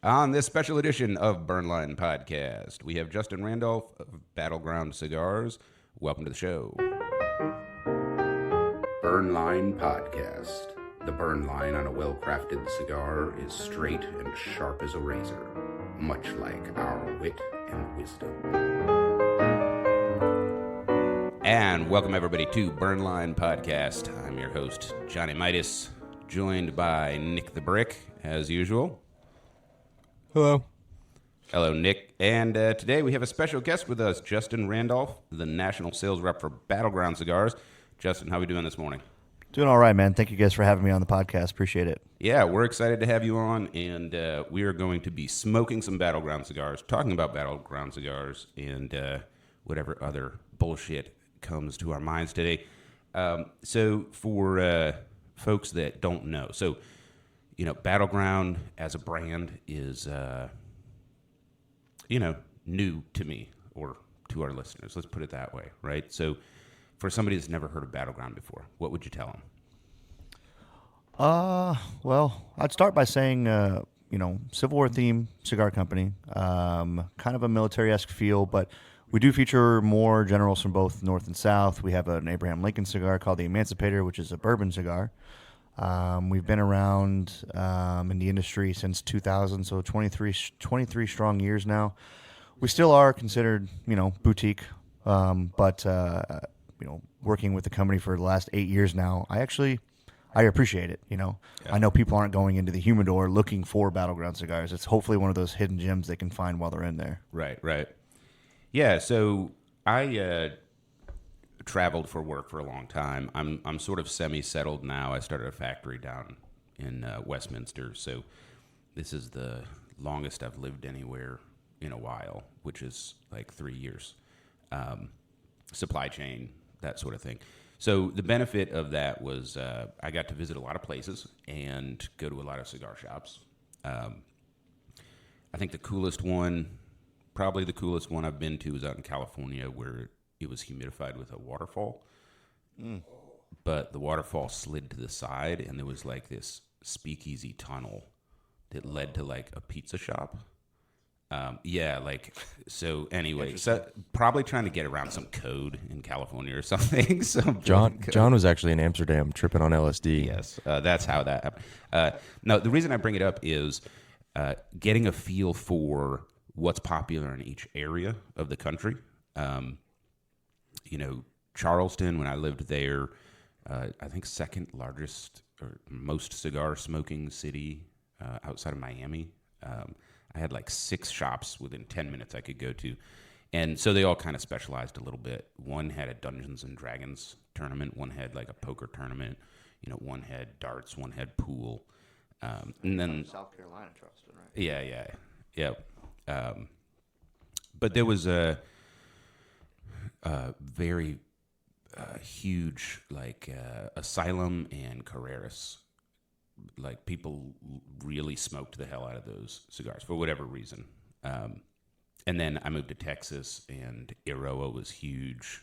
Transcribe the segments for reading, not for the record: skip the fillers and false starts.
On this special edition of Burnline Podcast, we have Justin Randolf of Battleground Cigars. Welcome to the show. Burnline Podcast. The burn line on a well-crafted cigar is straight and sharp as a razor, much like our wit and wisdom. And welcome everybody to Burnline Podcast. I'm your host, Johnny Midas, joined by Nick the Brick, as usual. Hello. Hello, Nick. And today we have a special guest with us, Justin Randolf, the national sales rep for Battleground Cigars. Justin, how are we doing this morning? Doing all right, man. Thank you guys for having me on the podcast. Appreciate it. Yeah, we're excited to have you on, and we are going to be smoking some Battleground cigars, talking about Battleground cigars, and whatever other bullshit comes to our minds today. So for folks that don't know, Battleground as a brand is, new to me or to our listeners. Let's put it that way, right? So for somebody that's never heard of Battleground before, what would you tell them? Well, I'd start by saying, Civil War theme cigar company, kind of a military-esque feel, but we do feature more generals from both North and South. We have an Abraham Lincoln cigar called the Emancipator, which is a bourbon cigar. We've been around in the industry since 2000, so 23 strong years now. We still are considered, boutique, but working with the company for the last 8 years now, I appreciate it, Yeah. I know people aren't going into the humidor looking for Battleground cigars. It's hopefully one of those hidden gems they can find while they're in there. Right. Yeah, so I traveled for work for a long time. I'm sort of semi-settled now. I started a factory down in Westminster, so this is the longest I've lived anywhere in a while, which is like 3 years. Supply chain, that sort of thing. So the benefit of that was I got to visit a lot of places and go to a lot of cigar shops. I think probably the coolest one I've been to is out in California, where it was humidified with a waterfall. But the waterfall slid to the side, and there was like this speakeasy tunnel that led to like a pizza shop. So probably trying to get around some code in California or something. John was actually in Amsterdam tripping on LSD. Yes, that's how that happened. No, the reason I bring it up is getting a feel for what's popular in each area of the country. Charleston, when I lived there, I think second largest or most cigar smoking city outside of Miami. I had like 6 shops within 10 minutes I could go to. And so they all kind of specialized a little bit. One had a Dungeons and Dragons tournament. One had like a poker tournament. One had darts. One had pool. And then South Carolina, Charleston, right? Yeah. But there was a very huge Asylum and Carreras. Like, people really smoked the hell out of those cigars for whatever reason. And then I moved to Texas, and Iroa was huge.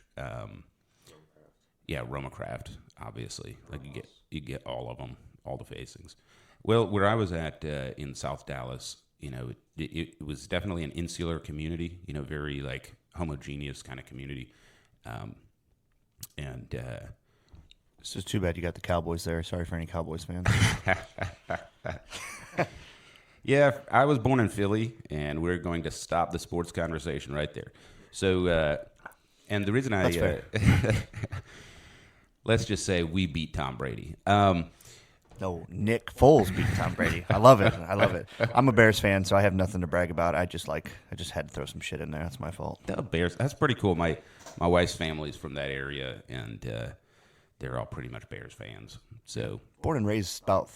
Roma Craft, obviously. Like, you get all of them, all the facings. Well, where I was at in South Dallas, it was definitely an insular community, very like homogeneous kind of community. It's just too bad you got the Cowboys there. Sorry for any Cowboys fans. Yeah, I was born in Philly, and we're going to stop the sports conversation right there. So, and the reason That's fair. Let's just say we beat Tom Brady. No, Nick Foles beat Tom Brady. I love it. I'm a Bears fan, so I have nothing to brag about. I just had to throw some shit in there. That's my fault. The Bears, that's pretty cool. My wife's family's from that area, and they're all pretty much Bears fans. So born and raised about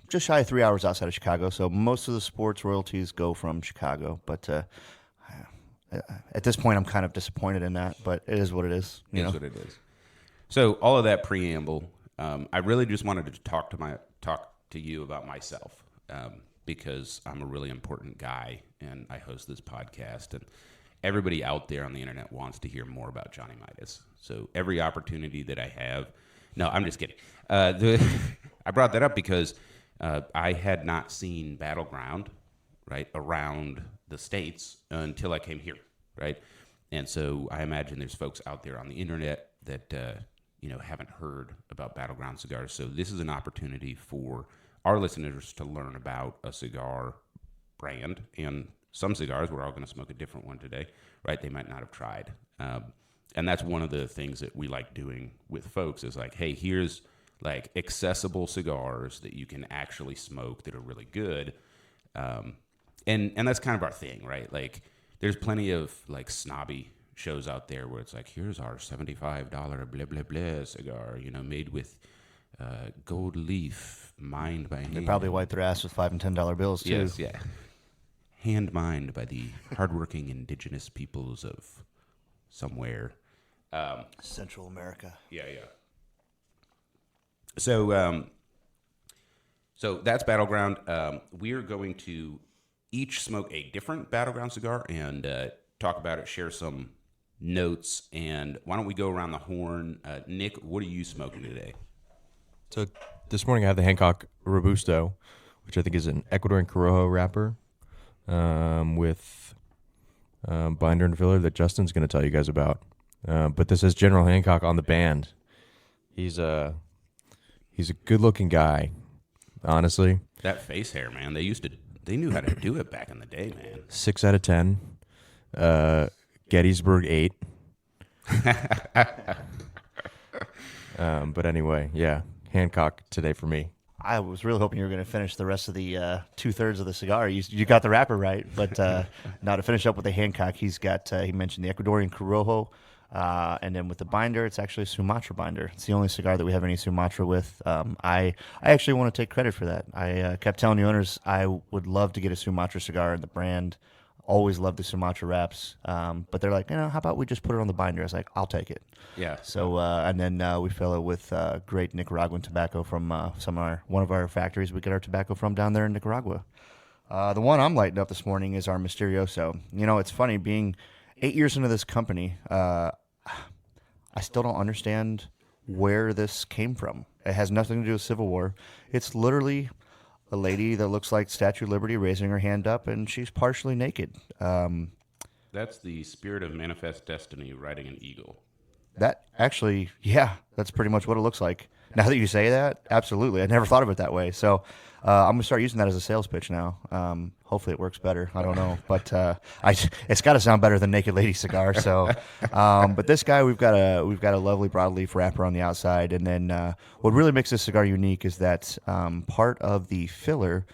just shy of 3 hours outside of Chicago. So most of the sports royalties go from Chicago. But at this point, I'm kind of disappointed in that. But it is what it is. It is what it is. So all of that preamble, I really just wanted to talk to you about myself, because I'm a really important guy, and I host this podcast, and everybody out there on the internet wants to hear more about Johnny Midas. So every opportunity that I have, no, I'm just kidding. I brought that up because I had not seen Battleground, right, around the States until I came here, right? And so I imagine there's folks out there on the internet that, haven't heard about Battleground Cigars. So this is an opportunity for our listeners to learn about a cigar brand. And some cigars, we're all going to smoke a different one today, right? They might not have tried. And that's one of the things that we like doing with folks is like, hey, here's like accessible cigars that you can actually smoke that are really good. And that's kind of our thing, right? Like there's plenty of like snobby shows out there where it's like, here's our $75 blah, blah, blah cigar, made with gold leaf, mined by hand. They probably wipe their ass with $5 and $10 bills too. Yes, yeah. Hand mined by the hardworking indigenous peoples of somewhere. Central America. Yeah. So that's Battleground. We're going to each smoke a different Battleground cigar and talk about it, share some notes, and why don't we go around the horn? Nick, what are you smoking today? So this morning I have the Hancock Robusto, which I think is an Ecuadorian Corojo wrapper with binder and filler that Justin's going to tell you guys about. But this is General Hancock on the band. He's a good-looking guy, honestly. That face hair, man. They knew how to do it back in the day, man. 6 out of 10. Gettysburg 8. But anyway, yeah, Hancock today for me. I was really hoping you were going to finish the rest of the 2/3 of the cigar. You got the wrapper right, but now to finish up with the Hancock, he's got, he mentioned the Ecuadorian Corojo, and then with the binder, it's actually a Sumatra binder. It's the only cigar that we have any Sumatra with. I actually want to take credit for that. I kept telling the owners I would love to get a Sumatra cigar in the brand. Always loved the Sumatra wraps, but they're like, how about we just put it on the binder? I was like, I'll take it. Yeah. So and then we fill it with great Nicaraguan tobacco from one of our factories. We get our tobacco from down there in Nicaragua. The one I'm lighting up this morning is our Misterioso. It's funny being 8 years into this company. I still don't understand where this came from. It has nothing to do with Civil War. It's literally a lady that looks like Statue of Liberty raising her hand up, and she's partially naked. That's the spirit of Manifest Destiny riding an eagle. That actually, yeah, that's pretty much what it looks like. Now that you say that, absolutely. I never thought of it that way. So I'm going to start using that as a sales pitch now. Hopefully it works better. I don't know. But it's got to sound better than Naked Lady Cigar. So, but this guy, we've got a lovely broadleaf wrapper on the outside. And then what really makes this cigar unique is that part of the filler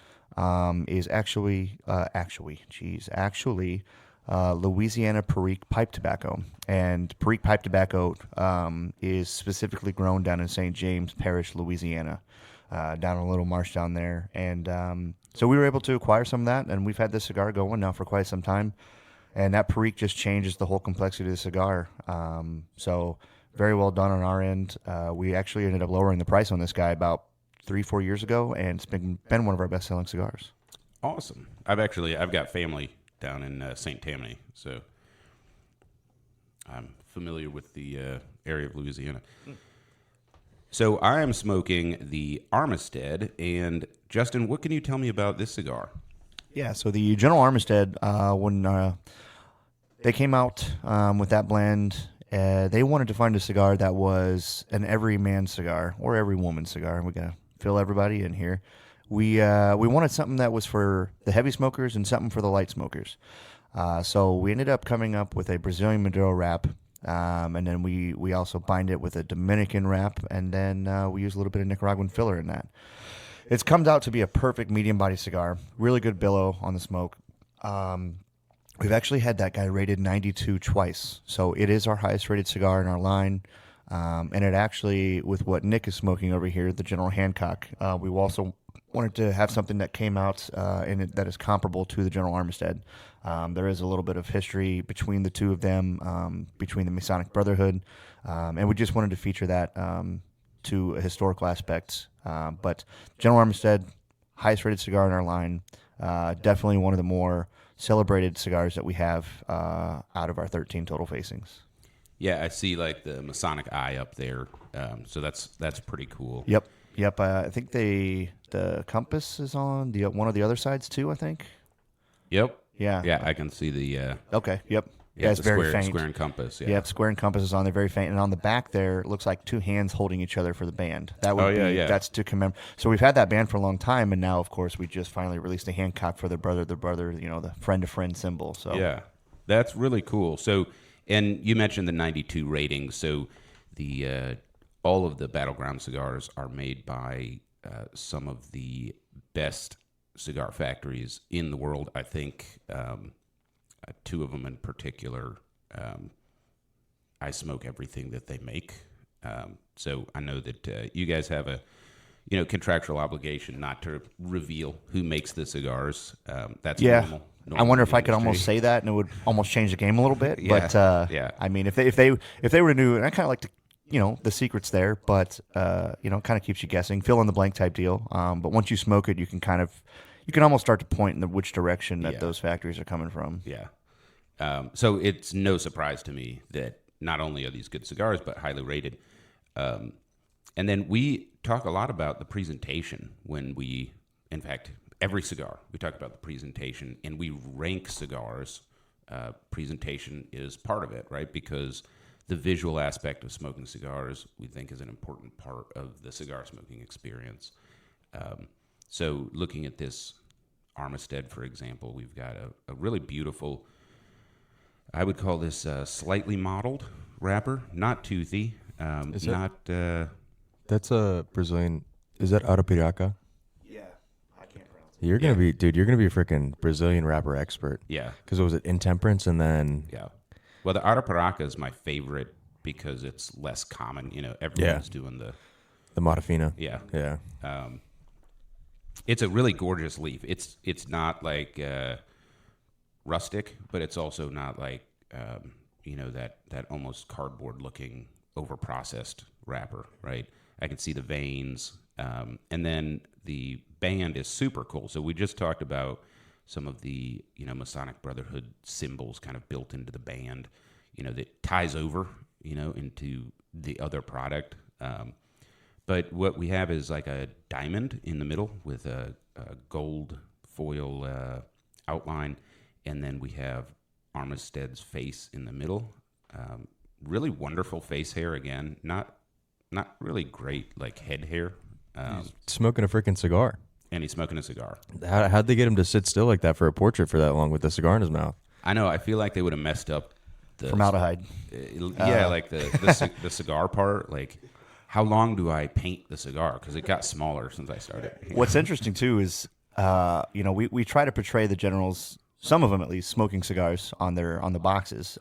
is actually Louisiana Perique pipe tobacco. And Perique pipe tobacco is specifically grown down in St. James Parish, Louisiana, down in a little marsh down there. And so we were able to acquire some of that, and we've had this cigar going now for quite some time. And that Perique just changes the whole complexity of the cigar. So very well done on our end. We actually ended up lowering the price on this guy about 3-4 years ago, and it's been one of our best-selling cigars. Awesome. I've got family down in St. Tammany, so I'm familiar with the area of Louisiana. So I am smoking the Armistead, and Justin, what can you tell me about this cigar? Yeah, so the General Armistead, when they came out with that blend, they wanted to find a cigar that was an every man cigar or every woman cigar. We're gonna fill everybody in here. We wanted something that was for the heavy smokers and something for the light smokers. So we ended up coming up with a Brazilian Maduro wrap, and then we also bind it with a Dominican wrap, and then we use a little bit of Nicaraguan filler in that. It's comes out to be a perfect medium body cigar. Really good billow on the smoke. We've actually had that guy rated 92 twice, so it is our highest rated cigar in our line. And it actually, with what Nick is smoking over here, the General Hancock, we also wanted to have something that came out in it that is comparable to the General Armistead. There is a little bit of history between the two of them, between the Masonic Brotherhood, and we just wanted to feature that to a historical aspect. But General Armistead, highest rated cigar in our line, definitely one of the more celebrated cigars that we have out of our 13 total facings. Yeah, I see like the Masonic eye up there, so that's pretty cool. Yep. Yep. I think the compass is on the one of the other sides too. I think. Yep. Yeah. Yeah, I can see the Okay. Yep. yeah, It's the very square, faint. square and compass. Yeah. Yep. Square and compass is on there, very faint, and on the back there it looks like two hands holding each other for the band. That would Oh, yeah, be yeah. that's to commemorate. So we've had that band for a long time, and now of course we just finally released a Hancock for the brother, the friend to friend symbol. So Yeah, that's really cool. So, and you mentioned the 92 rating. So, the all of the Battleground cigars are made by some of the best cigar factories in the world. I think two of them in particular. I smoke everything that they make. So I know that you guys have a contractual obligation not to reveal who makes the cigars. That's yeah. normal. I wonder in if the I could almost industry. say that, and it would almost change the game a little bit. Yeah, But yeah. I mean, if they were new, and I kind of like to, the secret's there, but it kind of keeps you guessing, fill in the blank type deal. But once you smoke it, you can almost start to point in which direction that Yeah. those factories are coming from. Yeah. So it's no surprise to me that not only are these good cigars, but highly rated. And then we talk a lot about the presentation when we, in fact, every cigar, we talk about the presentation and we rank cigars. Presentation is part of it, right? Because the visual aspect of smoking cigars, we think, is an important part of the cigar smoking experience. So looking at this Armistead, for example, we've got a really beautiful, I would call this slightly mottled wrapper, not toothy, Is it? not. That's a Brazilian. Is that Arapiraca? Yeah, I can't pronounce it. You're gonna be, dude. You're gonna be a freaking Brazilian rapper expert. Yeah, Because it was at Intemperance, and then yeah. Well, the Arapiraca is my favorite because it's less common. Everyone's doing the. the Matafina. Yeah. Yeah. It's a really gorgeous leaf. It's not like rustic, but it's also not like that almost cardboard looking overprocessed wrapper, right? I can see the veins, and then the band is super cool. So we just talked about some of the Masonic Brotherhood symbols kind of built into the band, that ties over into the other product. But what we have is like a diamond in the middle with a gold foil outline, and then we have Armistead's face in the middle. Really wonderful face hair again. Not really great like head hair. Smoking a freaking cigar. And he's smoking a cigar. How'd they get him to sit still like that for a portrait for that long with the cigar in his mouth? I know. I feel like they would have messed up the Formaldehyde. like the cigar part. Like, how long do I paint the cigar? Because it got smaller since I started. What's interesting too is, we try to portray the generals, some of them at least, smoking cigars on the boxes.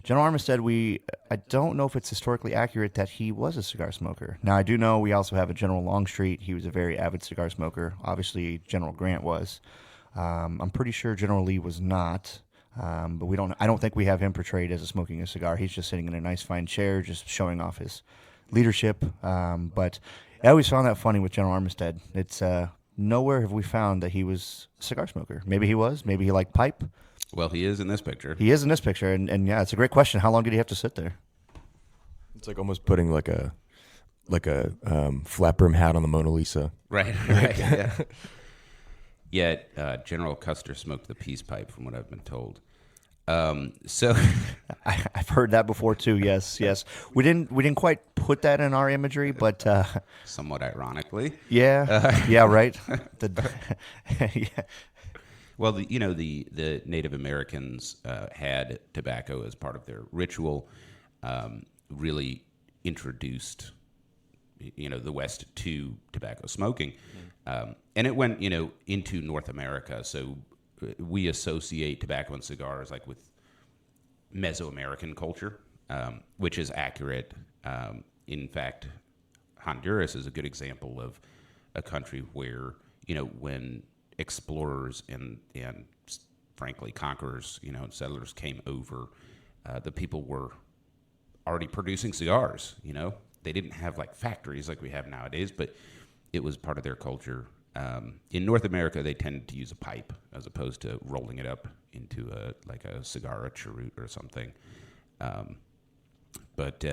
General Armistead, I don't know if it's historically accurate that he was a cigar smoker. Now I do know we also have a General Longstreet. He was a very avid cigar smoker. Obviously, General Grant was. I'm pretty sure General Lee was not. But I don't think we have him portrayed as smoking a cigar. He's just sitting in a nice fine chair, just showing off his leadership. But I always found that funny with General Armistead. It's nowhere have we found that he was a cigar smoker. Maybe he was. Maybe he liked pipe. Well, he is in this picture. He is in this picture, and yeah, it's a great question. How long did he have to sit there? It's like almost putting like a flap brim hat on the Mona Lisa. Right. Yeah. Yet General Custer smoked the peace pipe, from what I've been told. So I've heard that before too. Yes. We didn't quite put that in our imagery, but somewhat ironically, yeah, right. Yeah. well, the Native Americans had tobacco as part of their ritual. Really introduced the West to tobacco smoking, and it went into North America. So we associate tobacco and cigars like with Mesoamerican culture, which is accurate. In fact, Honduras is a good example of a country where when explorers and frankly conquerors and settlers came over, the people were already producing cigars. They didn't have like factories like we have nowadays, but it was part of their culture. In North America, they tended to use a pipe as opposed to rolling it up into a cigar, a cheroot or something. But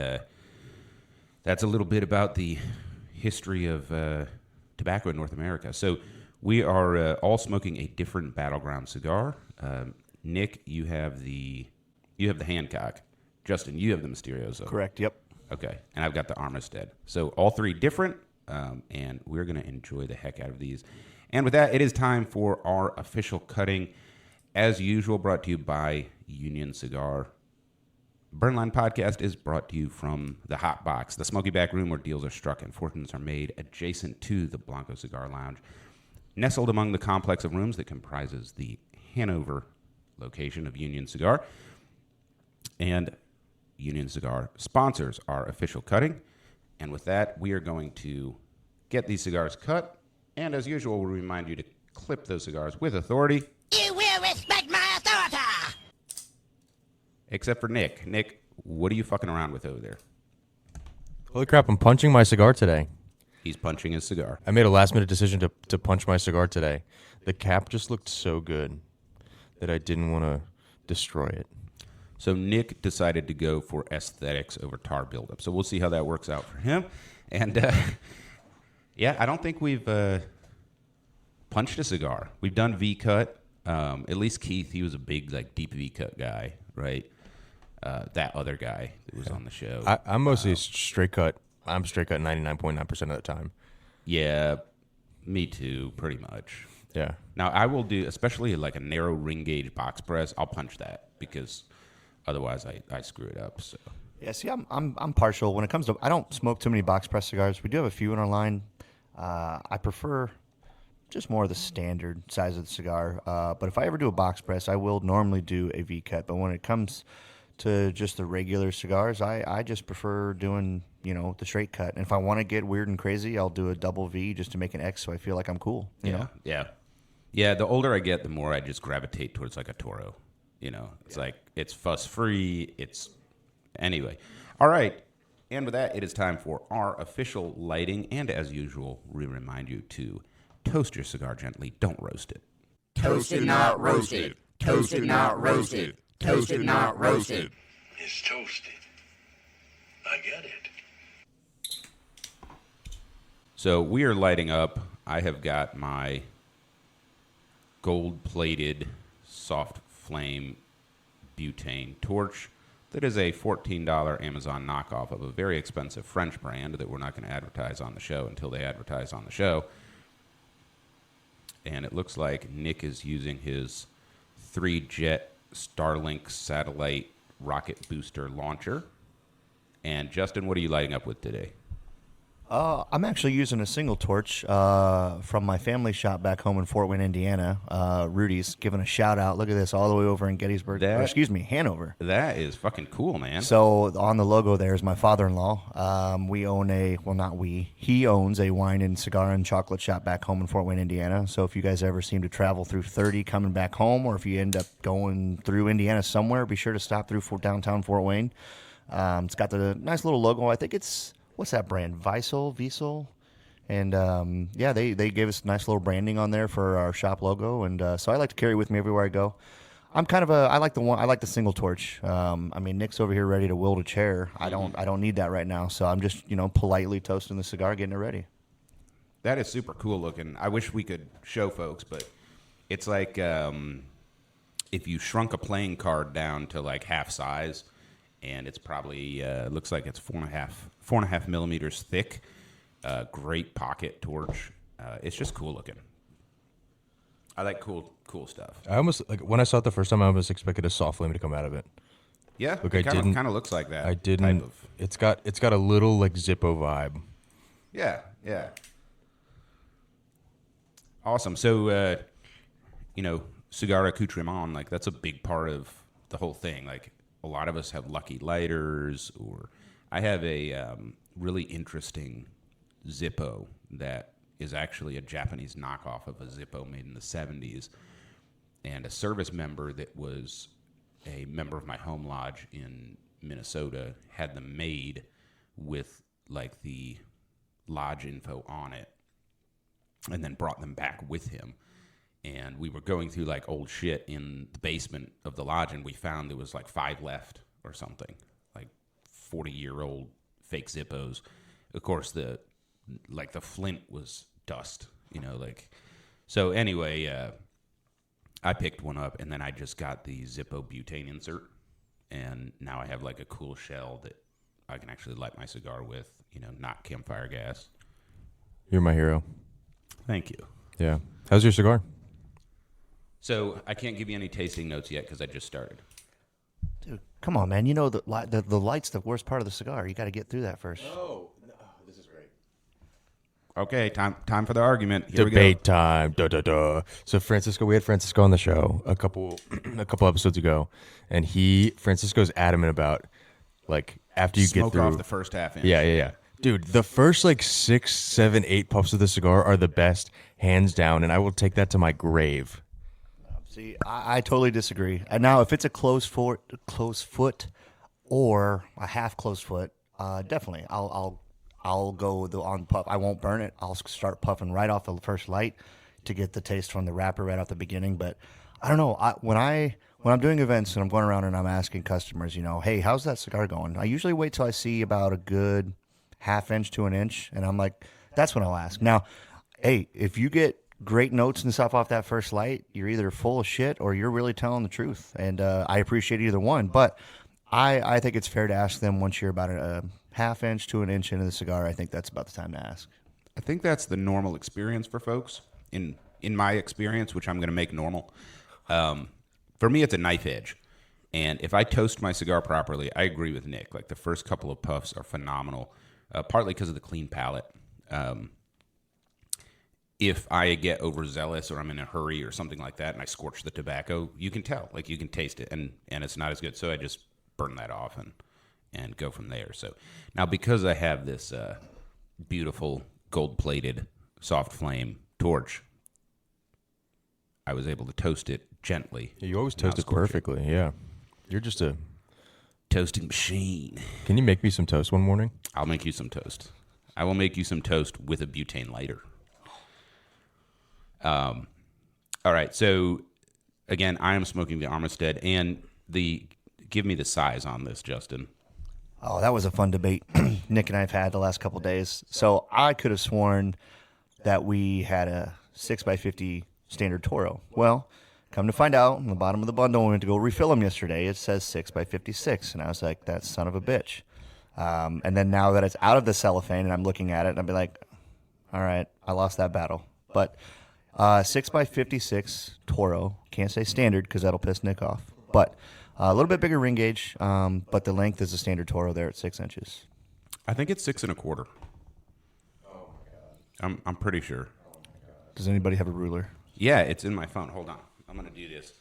that's a little bit about the history of tobacco in North America. So we are all smoking a different Battleground cigar. Nick, you have the Hancock. Justin, you have the Mysterioso. Correct. Yep. Okay, and I've got the Armistead. So all three different, and we're going to enjoy the heck out of these. And with that, it is time for our official cutting. As usual, brought to you by Union Cigar. Burnline Podcast is brought to you from the Hot Box, the smoky back room where deals are struck and fortunes are made, adjacent to the Blanco Cigar Lounge, nestled among the complex of rooms that comprises the Hanover location of Union Cigar. And Union Cigar sponsors our official cutting. And with that, we are going to get these cigars cut. And as usual, we'll remind you to clip those cigars with authority. You will respect my authority! Except for Nick. Nick, what are you fucking around with over there? Holy crap, I'm punching my cigar today. He's punching his cigar. I made a last-minute decision to punch my cigar today. The cap just looked so good that I didn't want to destroy it. So Nick decided to go for aesthetics over tar buildup. So we'll see how that works out for him. And yeah, I don't think we've punched a cigar. We've done V-cut. At least Keith, he was a big, like, deep V-cut guy, right? That other guy that was on the show. I'm mostly straight cut. I'm straight cut 99.9% of the time. Yeah, me too, pretty much. Yeah. Now, I will do, especially like a narrow ring gauge box press, I'll punch that because otherwise I screw it up. So. Yeah, see, I'm partial when it comes to. I don't smoke too many box press cigars. We do have a few in our line. I prefer just more of the standard size of the cigar. But if I ever do a box press, I will normally do a V cut. But when it comes to just the regular cigars, I just prefer doing the straight cut. And if I want to get weird and crazy, I'll do a double V just to make an X, so I feel like I'm cool. You know? Yeah. The older I get, the more I just gravitate towards like a Toro. It's like it's fuss free. Anyway. All right. And with that, it is time for our official lighting. And as usual, we remind you to toast your cigar gently. Don't roast it. Toasted, not roasted. Toasted, not roasted. Toasted, not roasted. It's toasted. I get it. So we are lighting up. I have got my gold-plated soft flame butane torch. That is a $14 Amazon knockoff of a very expensive French brand that we're not going to advertise on the show until they advertise on the show. And it looks like Nick is using his 3-jet Starlink satellite rocket booster launcher. And Justin, what are you lighting up with today? I'm actually using a single torch from my family shop back home in Fort Wayne, Indiana. Rudy's giving a shout out. Look at this, all the way over in Gettysburg. Hanover. That is fucking cool, man. So on the logo there is my father-in-law. He owns a wine and cigar and chocolate shop back home in Fort Wayne, Indiana. So if you guys ever seem to travel through 30 coming back home, or if you end up going through Indiana somewhere, be sure to stop through downtown Fort Wayne. It's got the nice little logo. I think it's... What's that brand? Wiesel? And they gave us nice little branding on there for our shop logo, and so I like to carry it with me everywhere I go. I like the single torch. Nick's over here ready to wield a chair. I don't need that right now, so I'm just politely toasting the cigar, getting it ready. That is super cool looking. I wish we could show folks, but it's like if you shrunk a playing card down to like half size. And it's probably looks like it's 4.5 millimeters thick. Great pocket torch. It's just cool looking. I like cool stuff. I almost when I saw it the first time, I almost expected a soft flame to come out of it. Yeah, Look, it kind of looks like that. I didn't. It's got a little like Zippo vibe. Yeah. Awesome. So cigar accoutrement, like that's a big part of the whole thing. Like. A lot of us have Lucky Lighters, or I have a really interesting Zippo that is actually a Japanese knockoff of a Zippo made in the 70s. And a service member that was a member of my home lodge in Minnesota had them made with like the lodge info on it and then brought them back with him. And we were going through like old shit in the basement of the lodge, and we found there was like 5 left or something, like 40-year-old fake Zippos. Of course, the like the flint was dust, like. So anyway, I picked one up, and then I just got the Zippo butane insert, and now I have like a cool shell that I can actually light my cigar with, not campfire gas. You're my hero. Thank you. Yeah. How's your cigar? So I can't give you any tasting notes yet because I just started. Dude, come on, man. The light's the worst part of the cigar. You got to get through that first. This is great. Okay, time for the argument. Here we go. Debate time. Duh, duh, duh. So we had Francisco on the show a couple episodes ago, and Francisco's adamant about like after you Smoke get through off the first half inch. Yeah. Dude, the first like 6, 7, 8 puffs of the cigar are the best, hands down, and I will take that to my grave. See, I totally disagree. And now, if it's a closed foot or a half closed foot, definitely, I'll go on puff. I won't burn it. I'll start puffing right off the first light to get the taste from the wrapper right off the beginning. But I don't know. When I'm doing events and I'm going around and I'm asking customers, hey, how's that cigar going? I usually wait till I see about a good half inch to an inch, and I'm like, that's when I'll ask. Now, hey, if you get great notes and stuff off that first light, you're either full of shit or you're really telling the truth, and I appreciate either one. But I think it's fair to ask them once you're about a half inch to an inch into the cigar. I think that's about the time to ask. I think that's the normal experience for folks. In my experience, which I'm going to make normal, for me, it's a knife edge. And if I toast my cigar properly, I agree with Nick. Like the first couple of puffs are phenomenal, partly because of the clean palate. If I get overzealous or I'm in a hurry or something like that and I scorch the tobacco, you can tell. Like you can taste it, and it's not as good. So I just burn that off and go from there. So now because I have this beautiful gold-plated soft flame torch, I was able to toast it gently. Yeah, you always toast it perfectly. Yeah. You're just a toasting machine. Can you make me some toast one morning? I'll make you some toast. I will make you some toast with a butane lighter. All right. So again, I am smoking the Armistead, and give me the size on this, Justin. Oh, that was a fun debate Nick and I have had the last couple of days. So I could have sworn that we had a 6x50 standard Toro. Well, come to find out, on the bottom of the bundle, when we went to go refill them yesterday, it says 6x56. And I was like, that son of a bitch. And then now that it's out of the cellophane and I'm looking at it, and I'll be like, all right, I lost that battle. But 6x56 Toro, can't say standard because that'll piss Nick off. But a little bit bigger ring gauge, but the length is a standard Toro there at 6 inches. I think it's 6 1/4. Oh my God. I'm pretty sure. Does anybody have a ruler? Yeah, it's in my phone. Hold on. I'm going to do this.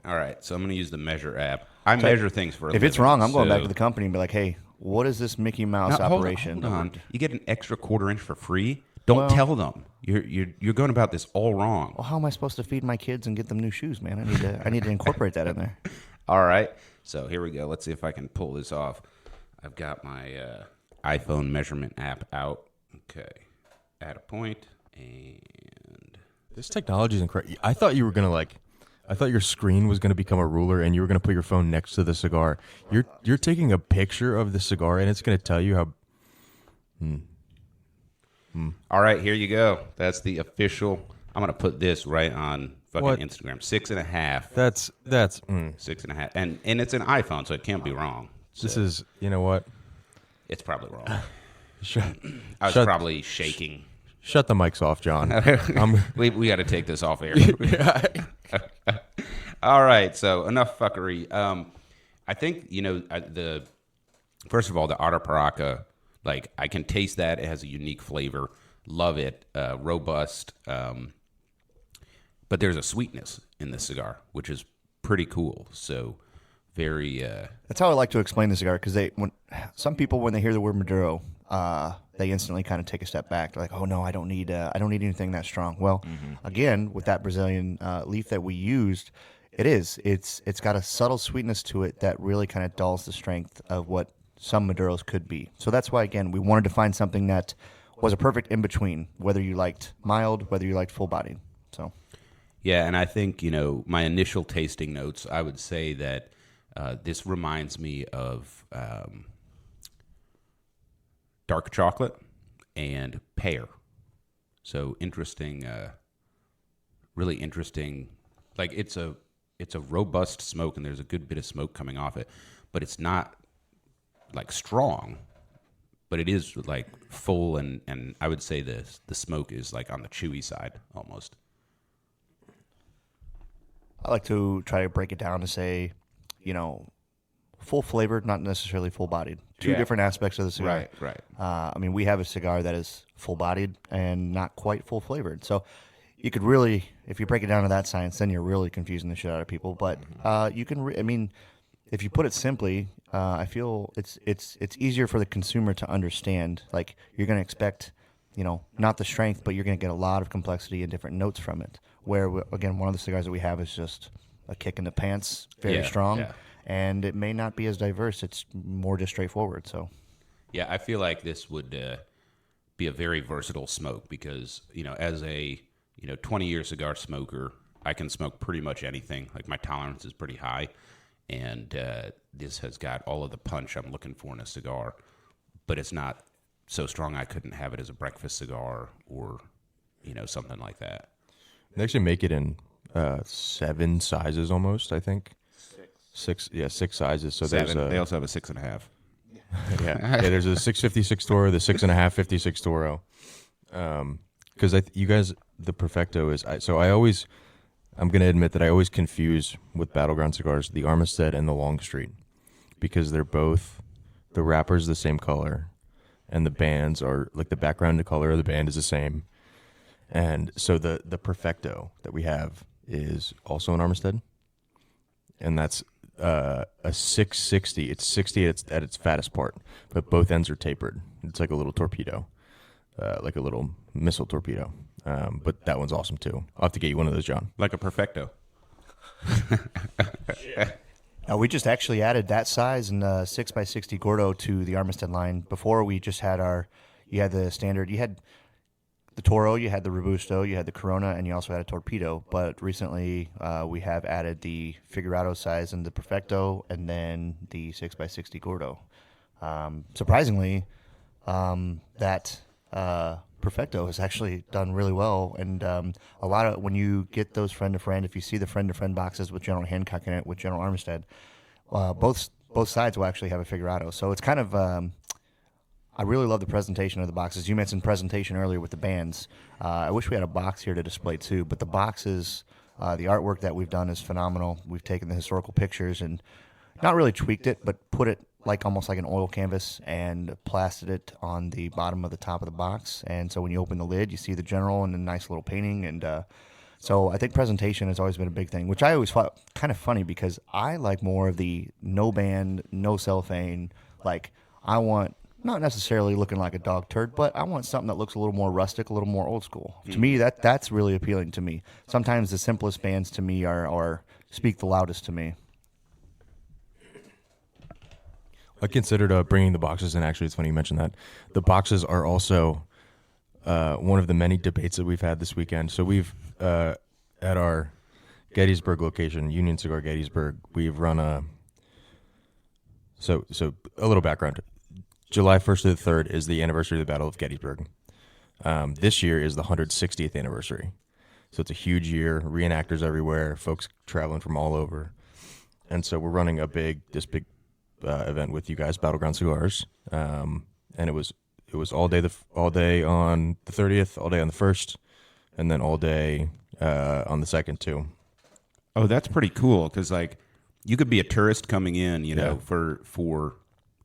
All right, so I'm going to use the Measure app. I measure things for a living. If it's wrong, I'm going back to the company and be like, hey, what is this Mickey Mouse operation? Hold on. You get an extra 1/4 inch for free? Don't tell them. You're going about this all wrong. Well, how am I supposed to feed my kids and get them new shoes, man? I need to incorporate that in there. All right. So here we go. Let's see if I can pull this off. I've got my iPhone measurement app out. Okay. Add a point, and This technology is incredible. I thought you were going to I thought your screen was going to become a ruler and you were going to put your phone next to the cigar. You're taking a picture of the cigar and it's going to tell you how. All right, here you go. That's the official. I'm going to put this right on fucking What? Instagram. 6.5. That's 6.5. And it's an iPhone, so it can't be wrong. This is, you know what? It's probably wrong. Shut I was probably shaking. the mics off, John. We got to take this off air. All right, so enough fuckery. I think first of all, the Otter Paraca, like I can taste that. It has a unique flavor. Love it. Robust. But there's a sweetness in this cigar, which is pretty cool. So very. That's how I like to explain the cigar, because some people, when they hear the word Maduro, they instantly kind of take a step back. They're like, "Oh no, I don't need anything that strong." Well, again, with that Brazilian leaf that we used, it's got a subtle sweetness to it that really kind of dulls the strength of what some Maduros could be. So that's why, again, we wanted to find something that was a perfect in between, whether you liked mild, whether you liked full bodied. So. Yeah, and I think, my initial tasting notes, I would say that this reminds me of dark chocolate and pear. So interesting, really interesting. Like it's a robust smoke, and there's a good bit of smoke coming off it, but it's not like strong, but it is like full, and I would say the smoke is like on the chewy side almost. I like to try to break it down to say, full flavored, not necessarily full bodied. Two Yeah. different aspects of the cigar. Right. I mean, we have a cigar that is full bodied and not quite full flavored. So you could really, if you break it down to that science, then you're really confusing the shit out of people. But you can, I mean, if you put it simply, I feel it's easier for the consumer to understand. Like you're going to expect, not the strength, but you're going to get a lot of complexity and different notes from it. Where again, one of the cigars that we have is just a kick in the pants, very strong, and it may not be as diverse. It's more just straightforward. So, Yeah, I feel like this would be a very versatile smoke because, as a 20-year cigar smoker, I can smoke pretty much anything. Like my tolerance is pretty high, and this has got all of the punch I'm looking for in a cigar, but it's not so strong I couldn't have it as a breakfast cigar or, something like that. They actually make it in 7 sizes almost, I think. Six sizes. So Seven. there's They also have a 6.5. yeah, there's a 656 Toro, the 6.5 56 Toro. Because you guys, the Perfecto is. I'm going to admit that I always confuse with Battleground Cigars the Armistead and the Longstreet because they're both, the wrapper's the same color and the bands are like the background color of the band is the same. And so the Perfecto that we have is also an Armistead, and that's a 660. It's 60 at its fattest part, but both ends are tapered. It's like a little torpedo, like a little missile torpedo. But that one's awesome too. I'll have to get you one of those, John. Like a Perfecto. we just actually added that size in 6x60 Gordo to the Armistead line. Before we just had you had the standard, you had the Toro, you had the Robusto, you had the Corona, and you also had a Torpedo. But recently, we have added the Figurado size in the Perfecto, and then the 6x60 Gordo. Surprisingly, that Perfecto has actually done really well, and a lot of when you get those friend to friend, if you see the friend to friend boxes with General Hancock in it with General Armistead, both sides will actually have a Figurado. So it's kind of I really love the presentation of the boxes. You mentioned presentation earlier with the bands. I wish we had a box here to display too, but the boxes, the artwork that we've done is phenomenal. We've taken the historical pictures and not really tweaked it, but put it like almost like an oil canvas and plastered it on the bottom of the top of the box. And so when you open the lid, you see the general and a nice little painting. And so I think presentation has always been a big thing, which I always thought kind of funny because I like more of the no band, no cellophane. Like I want not necessarily looking like a dog turd, but I want something that looks a little more rustic, a little more old school. To me, that's really appealing to me. Sometimes the simplest bands to me are speak the loudest to me. I considered bringing the boxes in. Actually, it's funny you mentioned that. The boxes are also one of the many debates that we've had this weekend. So we've, at our Gettysburg location, Union Cigar Gettysburg, we've run a... So a little background. July 1st to the 3rd is the anniversary of the Battle of Gettysburg. This year is the 160th anniversary. So it's a huge year, reenactors everywhere, folks traveling from all over. And so we're running this big event with you guys, Battleground Cigars. And it was all day on the 30th, all day on the 1st, and then all day on the 2nd too. Oh, that's pretty cool because like you could be a tourist coming in, Yeah. for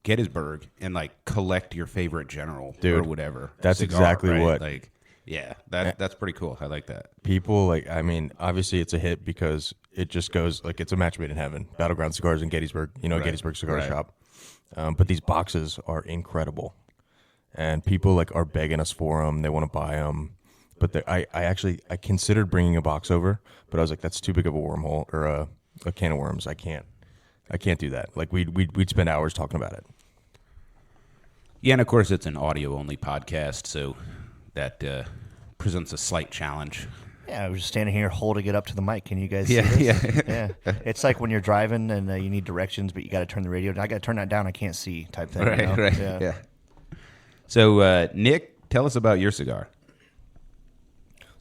Gettysburg and like collect your favorite general Dude, or whatever. that's exactly right? what- Like, yeah, that's pretty cool. I like that. People obviously it's a hit because it just goes like it's a match made in heaven. Battleground Cigars in Gettysburg, Right. Gettysburg Cigar Right. Shop. But these boxes are incredible, and people like are begging us for them. They want to buy them, but I considered bringing a box over, but I was like, that's too big of a wormhole or a can of worms. I can't do that. Like we'd spend hours talking about it. Yeah, and of course it's an audio only podcast, so that presents a slight challenge. Yeah, I was just standing here holding it up to the mic. Can you guys Yeah, see this? yeah. Yeah. It's like when you're driving and you need directions, but you got to turn the radio down. I got to turn that down. I can't see type thing. you know? Right. Yeah. So, Nick, tell us about your cigar.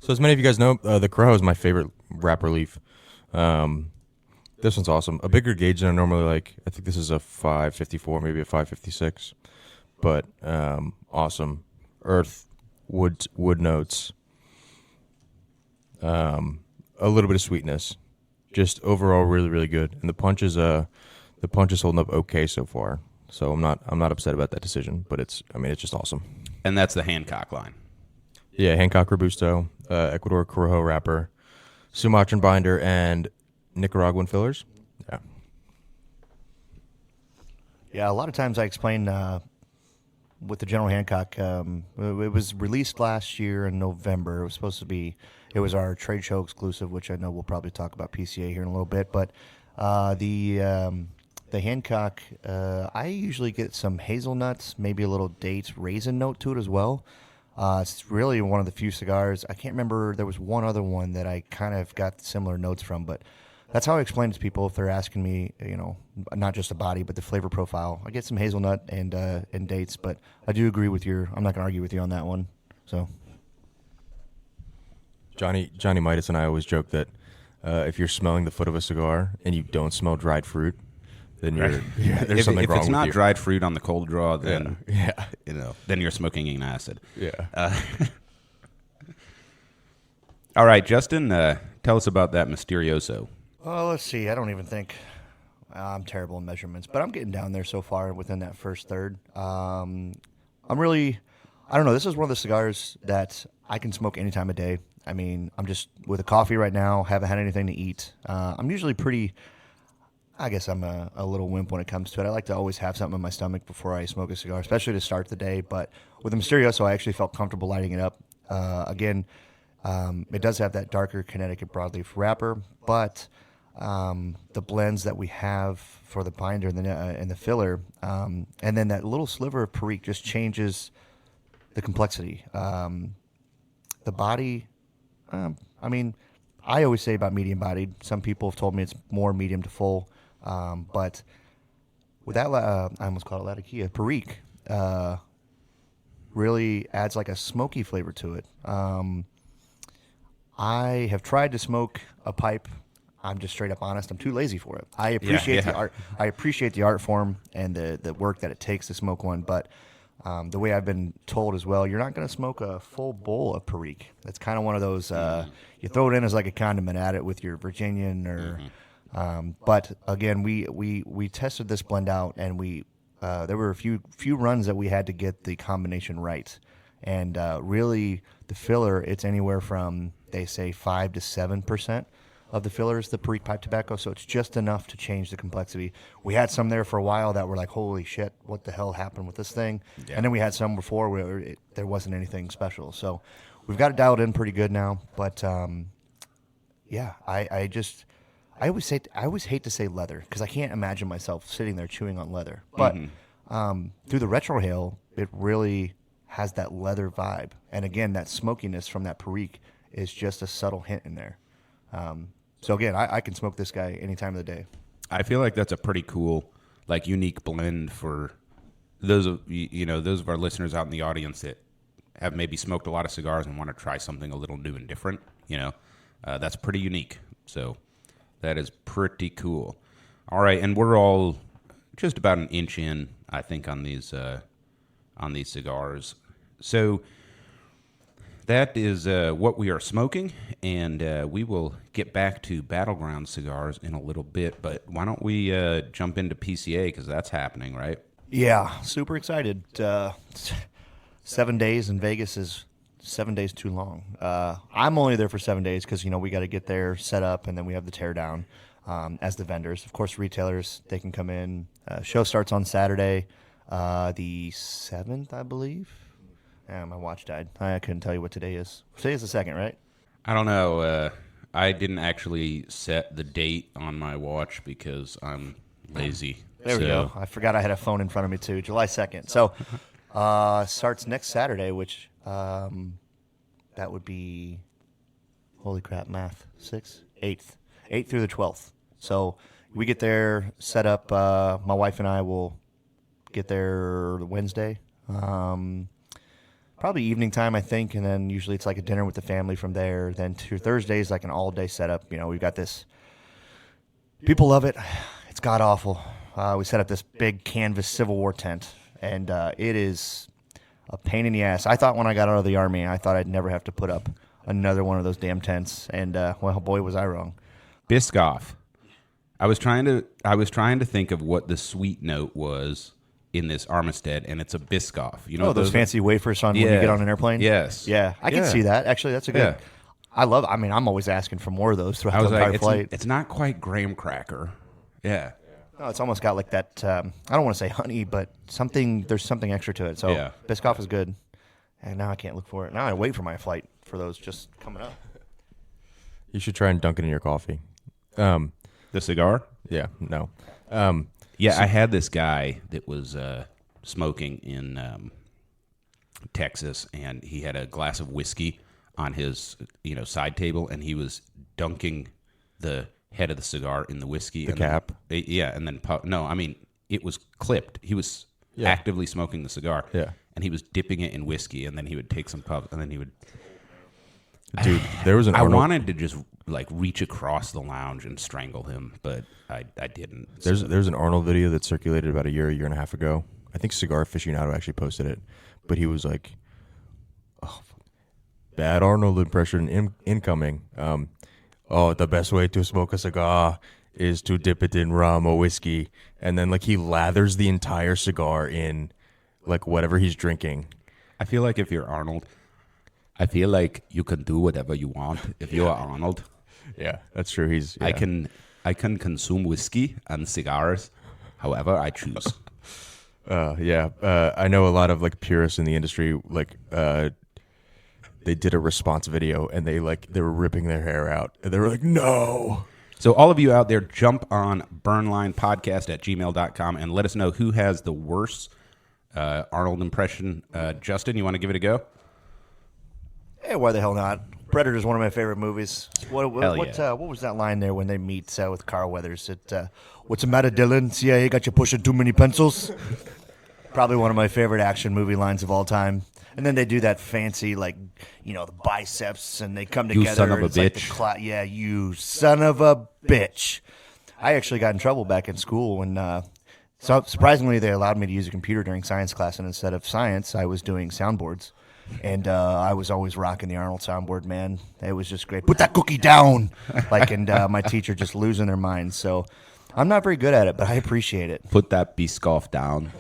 So as many of you guys know, the Corojo is my favorite wrapper leaf. This one's awesome. A bigger gauge than I normally like. I think this is a 554, maybe a 556. But awesome. Earth, wood notes. A little bit of sweetness. Just overall really, really good. And the punch is holding up okay so far. So I'm not upset about that decision, but it's just awesome. And that's the Hancock line. Yeah, Hancock Robusto, Ecuador Corojo wrapper, Sumatran binder, and Nicaraguan fillers. Yeah. Yeah, a lot of times I explain with the General Hancock, it was released last year in November. It was our trade show exclusive, which I know we'll probably talk about PCA here in a little bit. But the Hancock, I usually get some hazelnuts, maybe a little dates, raisin note to it as well. It's really one of the few cigars. I can't remember. There was one other one that I kind of got similar notes from, but that's how I explain it to people if they're asking me, not just the body, but the flavor profile. I get some hazelnut and dates, but I do agree with I'm not going to argue with you on that one. So, Johnny Midas and I always joke that if you're smelling the foot of a cigar and you don't smell dried fruit, then there's something wrong with you. If it's not dried fruit on the cold draw, then yeah. then you're smoking an acid. Yeah. All right, Justin, tell us about that Misterioso. well, let's see. I don't even think I'm terrible in measurements, but I'm getting down there so far within that first third. I don't know. This is one of the cigars that I can smoke any time of day. I mean, I'm just with a coffee right now, haven't had anything to eat. I'm usually I guess I'm a little wimp when it comes to it. I like to always have something in my stomach before I smoke a cigar, especially to start the day. But with the Misterioso, I actually felt comfortable lighting it up. Again, it does have that darker Connecticut broadleaf wrapper, but the blends that we have for the binder and the filler, and then that little sliver of Perique just changes the complexity. The body, I always say about medium-bodied. Some people have told me it's more medium to full. But with that, I almost called it Latakia. Perique really adds like a smoky flavor to it. I have tried to smoke a pipe. I'm just straight up honest. I'm too lazy for it. I appreciate the art. I appreciate the art form and the work that it takes to smoke one. But the way I've been told as well, you're not going to smoke a full bowl of Perique. It's kind of one of those. You throw it in as like a condiment at it with your Virginian or. But again, we tested this blend out, and there were a few runs that we had to get the combination right, and really the filler, it's anywhere from, they say, 5 to 7% of the filler is the Perique pipe tobacco, so it's just enough to change the complexity. We had some there for a while that were like, holy shit, what the hell happened with this thing? Yeah. And then we had some before where there wasn't anything special. So we've got it dialed in pretty good now, but yeah, I always hate to say leather because I can't imagine myself sitting there chewing on leather. But through the retrohale, it really has that leather vibe. And again, that smokiness from that Perique is just a subtle hint in there. So again, I can smoke this guy any time of the day. I feel like that's a pretty cool, like, unique blend for those of those of our listeners out in the audience that have maybe smoked a lot of cigars and want to try something a little new and different. That's pretty unique. So that is pretty cool. All right, and we're all just about an inch in, I think, on these cigars. So that is what we are smoking, and we will get back to Battleground Cigars in a little bit. But why don't we jump into PCA, because that's happening, right? Yeah, super excited. 7 days in Vegas is 7 days too long. I'm only there for 7 days because, we got to get there, set up, and then we have the tear down as the vendors. Of course, retailers, they can come in. Show starts on Saturday, the 7th, I believe. Yeah, my watch died. I couldn't tell you what today is. Today is the 2nd, right? I don't know. I didn't actually set the date on my watch because I'm lazy. There we go. I forgot I had a phone in front of me, too. July 2nd. So starts next Saturday, which that would be, holy crap, math, 8th through the 12th. So we get there, set up. My wife and I will get there Wednesday. probably evening time, I think, and then usually it's like a dinner with the family from there. Then to Thursdays, like an all-day setup. We've got this. People love it. It's god awful. We set up this big canvas Civil War tent, and it is a pain in the ass. I thought when I got out of the Army, I thought I'd never have to put up another one of those damn tents, and well, boy, was I wrong. Biscoff. I was trying to think of what the sweet note was in this Armistead, and it's a Biscoff. You know those fancy wafers on when you get on an airplane? Yes. Yeah, I can see that. Actually, that's a good. Yeah. I'm always asking for more of those throughout I was the entire like, flight. it's not quite graham cracker. Yeah. No, it's almost got like that. I don't want to say honey, but there's something extra to it. So Yeah. Biscoff is good. And now I can't look for it. Now I wait for my flight for those just coming up. You should try and dunk it in your coffee. The cigar? Yeah, no. Yeah, I had this guy that was smoking in Texas, and he had a glass of whiskey on his side table, and he was dunking the head of the cigar in the whiskey. The and cap? Then, yeah, and then it was clipped. He was actively smoking the cigar. Yeah. And he was dipping it in whiskey, and then he would take some puffs, and then he would. Dude, there was an I Arnold. wanted to just reach across the lounge and strangle him, but I didn't. There's an Arnold video that circulated about a year and a half ago. I think Cigar Aficionado actually posted it, but he was like, "Oh, bad Arnold impression incoming." The best way to smoke a cigar is to dip it in rum or whiskey, and then he lathers the entire cigar in whatever he's drinking. I feel like if you're Arnold, I feel like you can do whatever you want if you're Arnold. Yeah, that's true. I can consume whiskey and cigars however I choose. I know a lot of purists in the industry. They did a response video and they were ripping their hair out. And they were like, no. So all of you out there, jump on burnlinepodcast@gmail.com and let us know who has the worst Arnold impression. Justin, you want to give it a go? Yeah, why the hell not? Predator is one of my favorite movies. What yeah. What was that line there when they meet with Carl Weathers? What's the matter, Dylan? CIA got you pushing too many pencils? Probably one of my favorite action movie lines of all time. And then they do that fancy, the biceps, and they come together. You son of a it's bitch. Yeah, you son of a bitch. I actually got in trouble back in school when, so surprisingly, they allowed me to use a computer during science class, and instead of science, I was doing soundboards. And I was always rocking the Arnold soundboard, man. It was just great. Put that cookie down! And my teacher just losing their minds. So I'm not very good at it, but I appreciate it. Put that Biscoff down.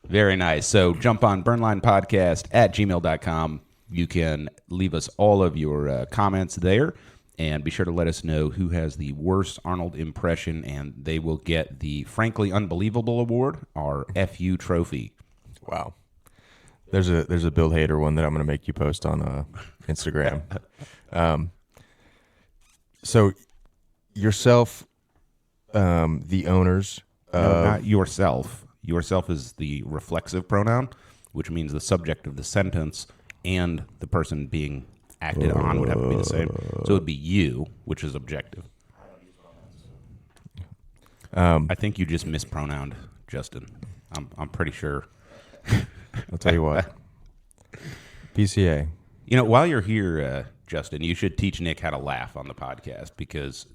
Very nice. So jump on burnlinepodcast@gmail.com. You can leave us all of your comments there, and be sure to let us know who has the worst Arnold impression, and they will get the Frankly Unbelievable Award, our FU trophy. Wow. There's a Bill Hader one that I'm going to make you post on Instagram. So yourself, the owners. No, not yourself. Yourself is the reflexive pronoun, which means the subject of the sentence and the person being acted on would have to be the same. So it would be you, which is objective. I think you just mispronounced Justin. I'm pretty sure. I'll tell you what. PCA. While you're here, Justin, you should teach Nick how to laugh on the podcast because,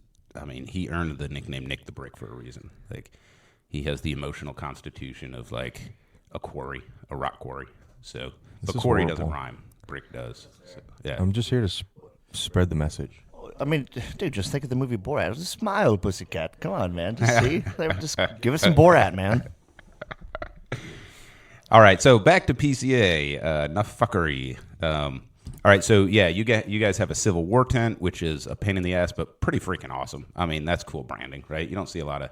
he earned the nickname Nick the Brick for a reason. He has the emotional constitution of a quarry, a rock quarry. So, but quarry doesn't rhyme. Brick does. So, yeah. I'm just here to spread the message. Dude, just think of the movie Borat. Just smile, pussycat. Come on, man. Just see? Just give us some Borat, man. All right, so back to PCA. Enough fuckery. All right, so yeah, you guys have a Civil War tent, which is a pain in the ass, but pretty freaking awesome. That's cool branding, right? You don't see a lot of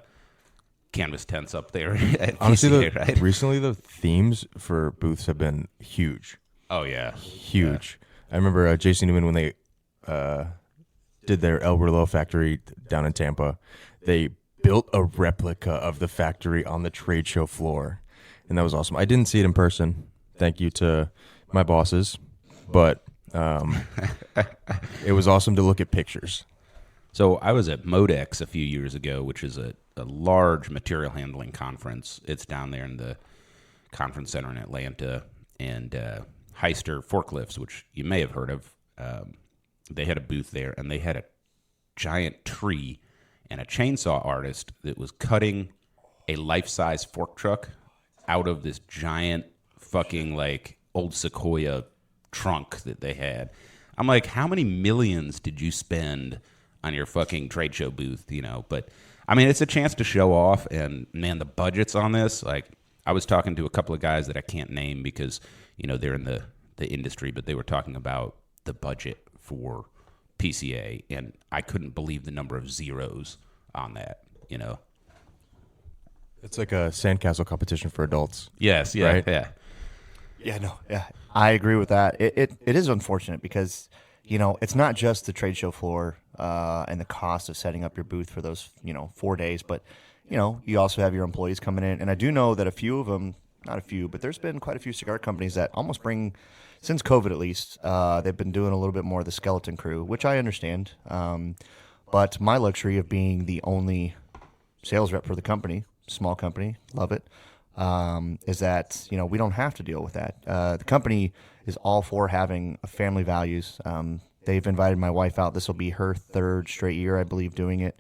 canvas tents up there at Honestly, PCA, right? Recently the themes for booths have been huge. Oh, yeah. Huge. Yeah. I remember Jason Newman when they did their El Reloj factory down in Tampa. They built a replica of the factory on the trade show floor. And that was awesome. I didn't see it in person. Thank you to my bosses. But it was awesome to look at pictures. So I was at Modex a few years ago, which is a large material handling conference. It's down there in the conference center in Atlanta. and Heister forklifts, which you may have heard of. They had a booth there, and they had a giant tree and a chainsaw artist that was cutting a life-size fork truck out of this giant fucking like old Sequoia trunk that they had. I'm like, how many millions did you spend on your fucking trade show booth, you know? But I mean, it's a chance to show off, and man, the budgets on this, like, I was talking to a couple of guys that I can't name because, you know, they're in the industry, but they were talking about the budget for PCA, and I couldn't believe the number of zeros on that, you know? It's like a sandcastle competition for adults. Yes, yeah, Right? yeah. Yeah, no, yeah, I agree with that. It is unfortunate because, you know, it's not just the trade show floor and the cost of setting up your booth for those, you know, 4 days, but, you know, you also have your employees coming in. And I do know that a few of them, not a few, but there's been quite a few cigar companies that almost bring, since COVID at least, they've been doing a little bit more of the skeleton crew, which I understand. But my luxury of being the only sales rep for the company, small company, love it, is that, you know, we don't have to deal with that. The company is all for having family values. They've invited my wife out. This will be her third straight year, I believe, doing it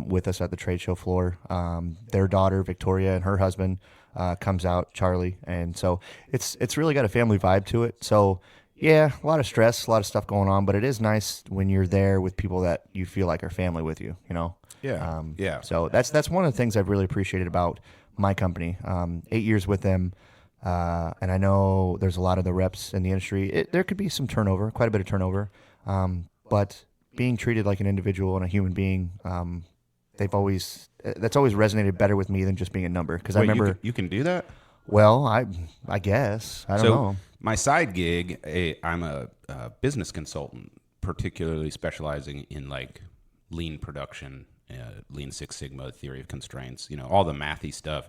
with us at the trade show floor. Their daughter, Victoria, and her husband comes out, Charlie. And so it's really got a family vibe to it. So, yeah, a lot of stress, a lot of stuff going on, but it is nice when you're there with people that you feel like are family with you, you know? Yeah, yeah. So that's one of the things I've really appreciated about my company. 8 years with them, and I know there's a lot of the reps in the industry. There could be some turnover, quite a bit of turnover, but being treated like an individual and a human being, that's always resonated better with me than just being a number. Because I remember you can do that. Well, I guess I don't know. My side gig, I'm a business consultant, particularly specializing in like lean production, Lean Six Sigma, theory of constraints, you know, all the mathy stuff.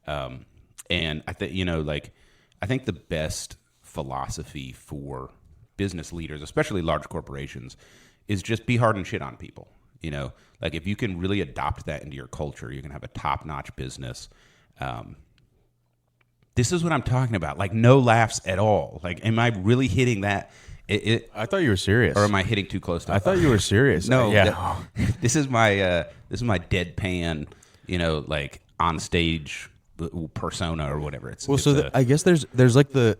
And I think, you know, like, I think the best philosophy for business leaders, especially large corporations, is just be hard and shit on people. You know, like if you can really adopt that into your culture, you can have a top-notch business. This is what I'm talking about. Like no laughs at all. Like, am I really hitting that? I thought you were serious. Or am I hitting too close to? I thought you were serious. No. Yeah. This is my deadpan, you know, like on stage persona or whatever. It's Well, it's so I guess there's like the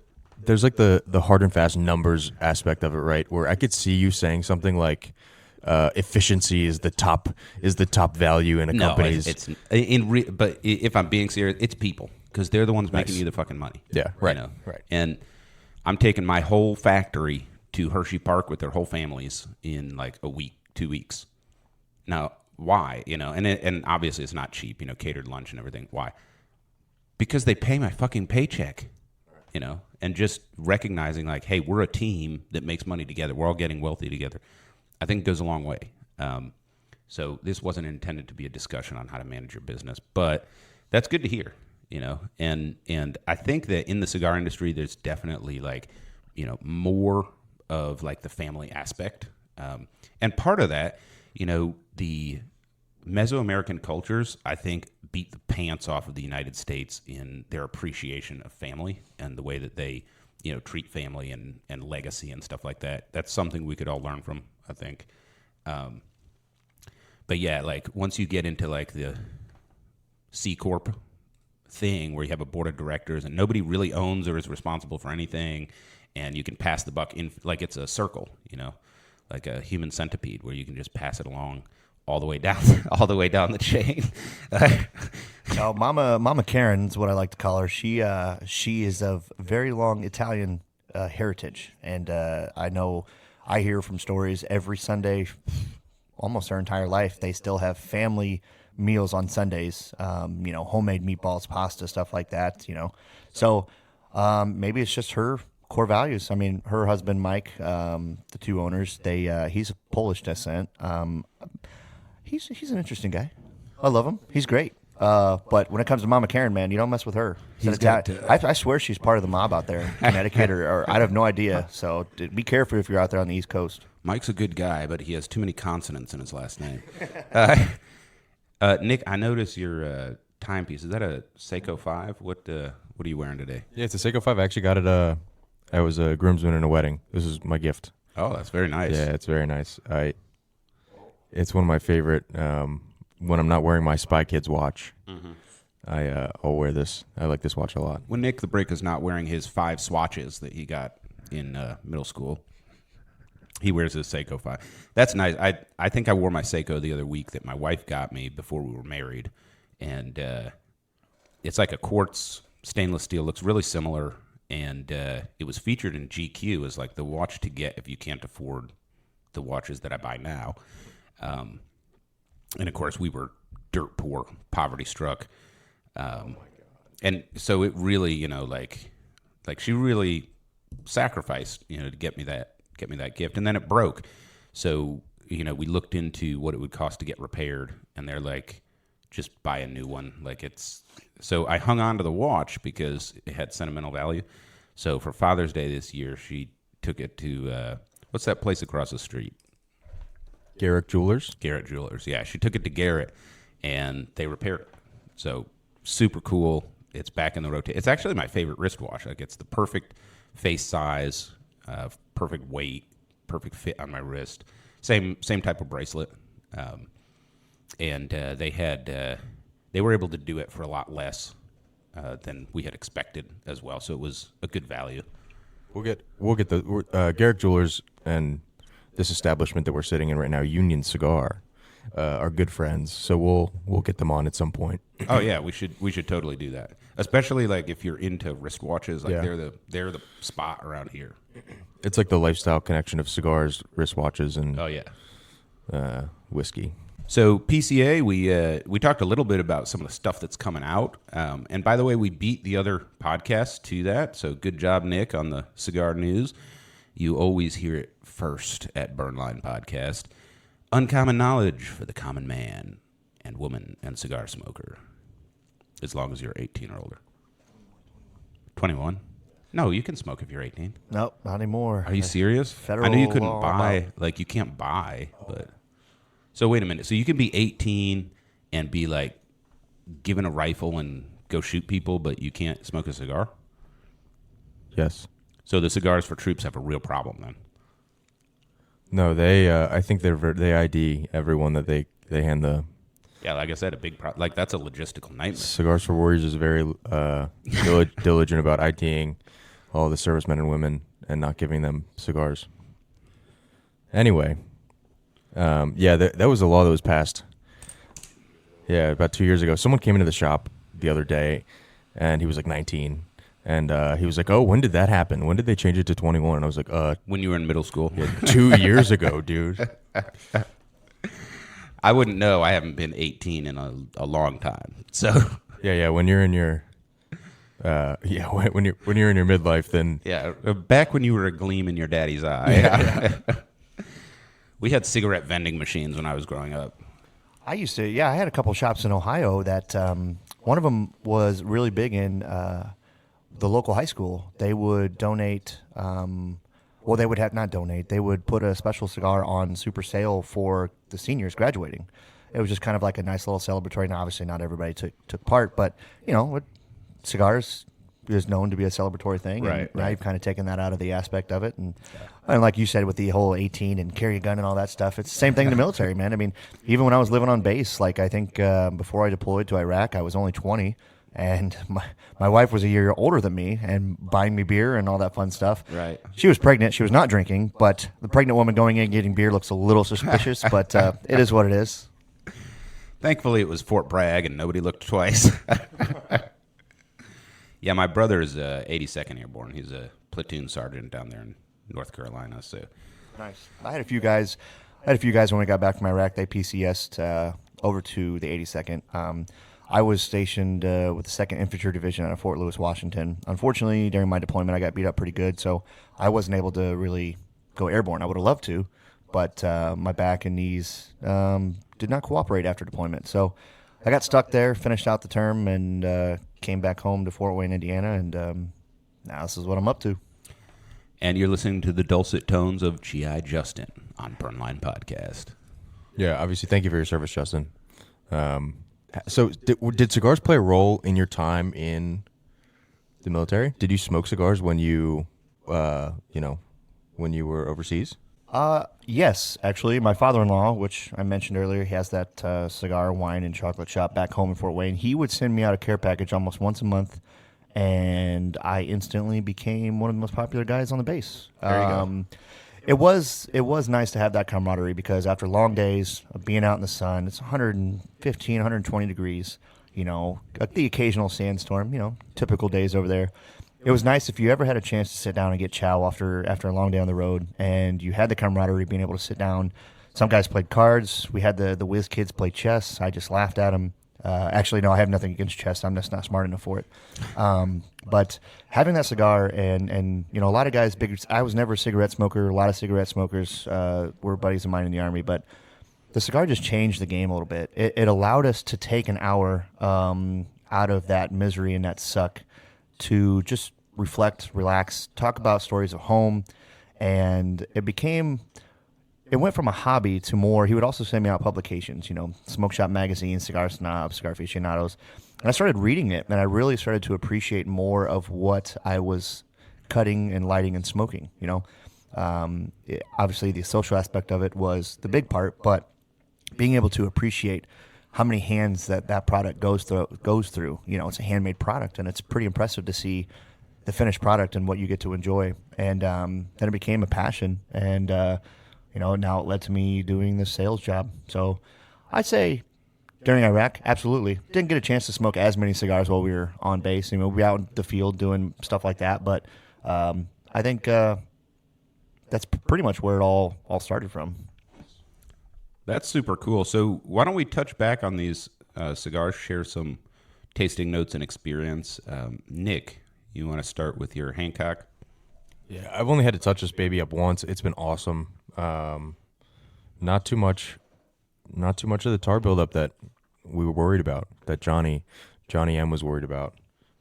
hard and fast numbers aspect of it, right? Where I could see you saying something like efficiency is the top value in a company's. But if I'm being serious, it's people, because they're the ones making you the fucking money. Yeah, right, You know? right. And I'm taking my whole factory to Hershey Park with their whole families in like a week, 2 weeks. Now, why? You know, and obviously it's not cheap. You know, catered lunch and everything. Why? Because they pay my fucking paycheck. You know, and just recognizing like, hey, we're a team that makes money together. We're all getting wealthy together. I think it goes a long way. So this wasn't intended to be a discussion on how to manage your business, but that's good to hear, you know. And I think that in the cigar industry, there's definitely like, you know, more of like the family aspect. And part of that, you know, the Mesoamerican cultures, I think, beat the pants off of the United States in their appreciation of family and the way that they, you know, treat family and legacy and stuff like that. That's something we could all learn from, I think. But yeah, like once you get into like the C Corp thing where you have a board of directors and nobody really owns or is responsible for anything, and you can pass the buck in, like it's a circle, you know, like a human centipede where you can just pass it along all the way down the chain. No, Mama Karen's what I like to call her. She is of very long Italian heritage, and I hear from stories every Sunday, almost her entire life. They still have family meals on Sundays. You know, homemade meatballs, pasta, stuff like that. You know, so maybe it's just her core values. I mean, her husband Mike, the two owners, he's of Polish descent. He's an interesting guy. I love him. He's great. But when it comes to Mama Karen, man, you don't mess with her. I swear she's part of the mob out there in Connecticut, or I have no idea. So be careful if you're out there on the East Coast. Mike's a good guy, but he has too many consonants in his last name. Nick, I notice you're timepiece. Is that a Seiko 5? What are you wearing today? Yeah, it's a Seiko 5. I actually got it. I was a groomsman in a wedding. This is my gift. Oh, that's very nice. Yeah, it's very nice. It's one of my favorite. When I'm not wearing my Spy Kids watch, I'll wear this. I like this watch a lot. When Nick the Brick is not wearing his 5 swatches that he got in middle school, he wears his Seiko 5. That's nice. I think I wore my Seiko the other week that my wife got me before we were married, and it's like a quartz stainless steel. Looks really similar, and it was featured in GQ as like the watch to get if you can't afford the watches that I buy now. And of course, we were dirt poor, poverty struck, and so it really, like she really sacrificed, to get me that gift, and then it broke. So we looked into what it would cost to get repaired, and they're like, just buy a new one. So I hung on to the watch because it had sentimental value. So for Father's Day this year, she took it to what's that place across the street? Garrett Jewelers. Garrett Jewelers. Yeah, she took it to Garrett, and they repaired it. So super cool. It's back in the rotation. It's actually my favorite wristwatch. Like, it's the perfect face size, perfect weight, perfect fit on my wrist. Same type of bracelet. And they were able to do it for a lot less than we had expected as well. So it was a good value. We'll get the Garrett Jewelers and this establishment that we're sitting in right now, Union Cigar, are good friends. So we'll get them on at some point. Oh yeah, we should totally do that. Especially like if you're into wristwatches, like Yeah. they're the spot around here. It's like the lifestyle connection of cigars, wristwatches, and Oh yeah. whiskey. So PCA, we talked a little bit about some of the stuff that's coming out. And by the way, we beat the other podcast to that. So good job, Nick, on the cigar news. You always hear it first at Burnline Podcast. Uncommon knowledge for the common man and woman and cigar smoker. As long as you're 18 or older. 21? No, you can smoke if you're 18. Nope, not anymore. Are you serious? Federal I know you couldn't law buy, you can't buy, but. So wait a minute. So you can be 18 and be like given a rifle and go shoot people, but you can't smoke a cigar? Yes. So the cigars for troops have a real problem then. No, they. I think they ID everyone that they hand the. Yeah, like I said, a big problem. Like, that's a logistical nightmare. Cigars for Warriors is very diligent about IDing all the servicemen and women and not giving them cigars. Anyway, that was a law that was passed. Yeah, about 2 years ago. Someone came into the shop the other day, and he was like 19. And he was like, "Oh, when did that happen? When did they change it to 21?" And I was like, When you were in middle school? yeah, 2 years ago, dude." I wouldn't know. I haven't been 18 in a long time. So Yeah. When you're in your, when you're in your midlife, then yeah, back when you were a gleam in your daddy's eye. We had cigarette vending machines when I was growing up. I used to, I had a couple shops in Ohio that one of them was really big in the local high school. They would donate, they would not donate. They would put a special cigar on super sale for the seniors graduating. It was just kind of like a nice little celebratory. Now, obviously, not everybody took part, but, cigars is known to be a celebratory thing. Right, and now right. you've kind of taken that out of the aspect of it. And like you said, with the whole 18 and carry a gun and all that stuff, it's the same thing in the military, man. I mean, even when I was living on base, like I think before I deployed to Iraq, I was only 20. And my wife was a year older than me and buying me beer and all that fun stuff. Right. She was pregnant. She was not drinking, but the pregnant woman going in and getting beer looks a little suspicious, but it is what it is. Thankfully, it was Fort Bragg, and nobody looked twice. Yeah, my brother is 82nd Airborne. He's a platoon sergeant down there in North Carolina. So Nice. I had a few guys when we got back from Iraq. They PCS'd over to the 82nd. I was stationed with the 2nd Infantry Division out of Fort Lewis, Washington. Unfortunately, during my deployment, I got beat up pretty good, so I wasn't able to really go airborne. I would have loved to, but my back and knees did not cooperate after deployment. So I got stuck there, finished out the term, and came back home to Fort Wayne, Indiana, and now this is what I'm up to. And you're listening to the dulcet tones of G.I. Justin on Burnline Podcast. yeah, obviously, thank you for your service, Justin. So did cigars play a role in your time in the military? Did you smoke cigars when you, when you were overseas? Yes, actually, my father-in-law, which I mentioned earlier, he has that cigar, wine, and chocolate shop back home in Fort Wayne. He would send me out a care package almost once a month, and I instantly became one of the most popular guys on the base. There you go. It was nice to have that camaraderie because after long days of being out in the sun, it's 115, 120 degrees, the occasional sandstorm, typical days over there. It was nice if you ever had a chance to sit down and get chow after a long day on the road, and you had the camaraderie being able to sit down. Some guys played cards. We had the whiz kids play chess. I just laughed at them. Actually, no, I have nothing against chess. I'm just not smart enough for it. But having that cigar and a lot of guys, I was never a cigarette smoker. A lot of cigarette smokers were buddies of mine in the Army, but the cigar just changed the game a little bit. It allowed us to take an hour out of that misery and that suck to just reflect, relax, talk about stories of home, and it went from a hobby to more. He would also send me out publications, Smoke Shop Magazine, Cigar Snob, Cigar Aficionados, and I started reading it, and I really started to appreciate more of what I was cutting and lighting and smoking. Obviously, the social aspect of it was the big part, but being able to appreciate how many hands that product goes through. It's a handmade product, and it's pretty impressive to see the finished product and what you get to enjoy. And then it became a passion, and now it led to me doing this sales job. So I'd say during Iraq, absolutely didn't get a chance to smoke as many cigars while we were on base. We were out in the field doing stuff like that, but I think that's pretty much where it all started from. That's super cool. So why don't we touch back on these cigars, share some tasting notes and experience. Nick, you want to start with your Hancock? Yeah, I've only had to touch this baby up once. It's been awesome. Not too much of the tar buildup that we were worried about, that Johnny M was worried about.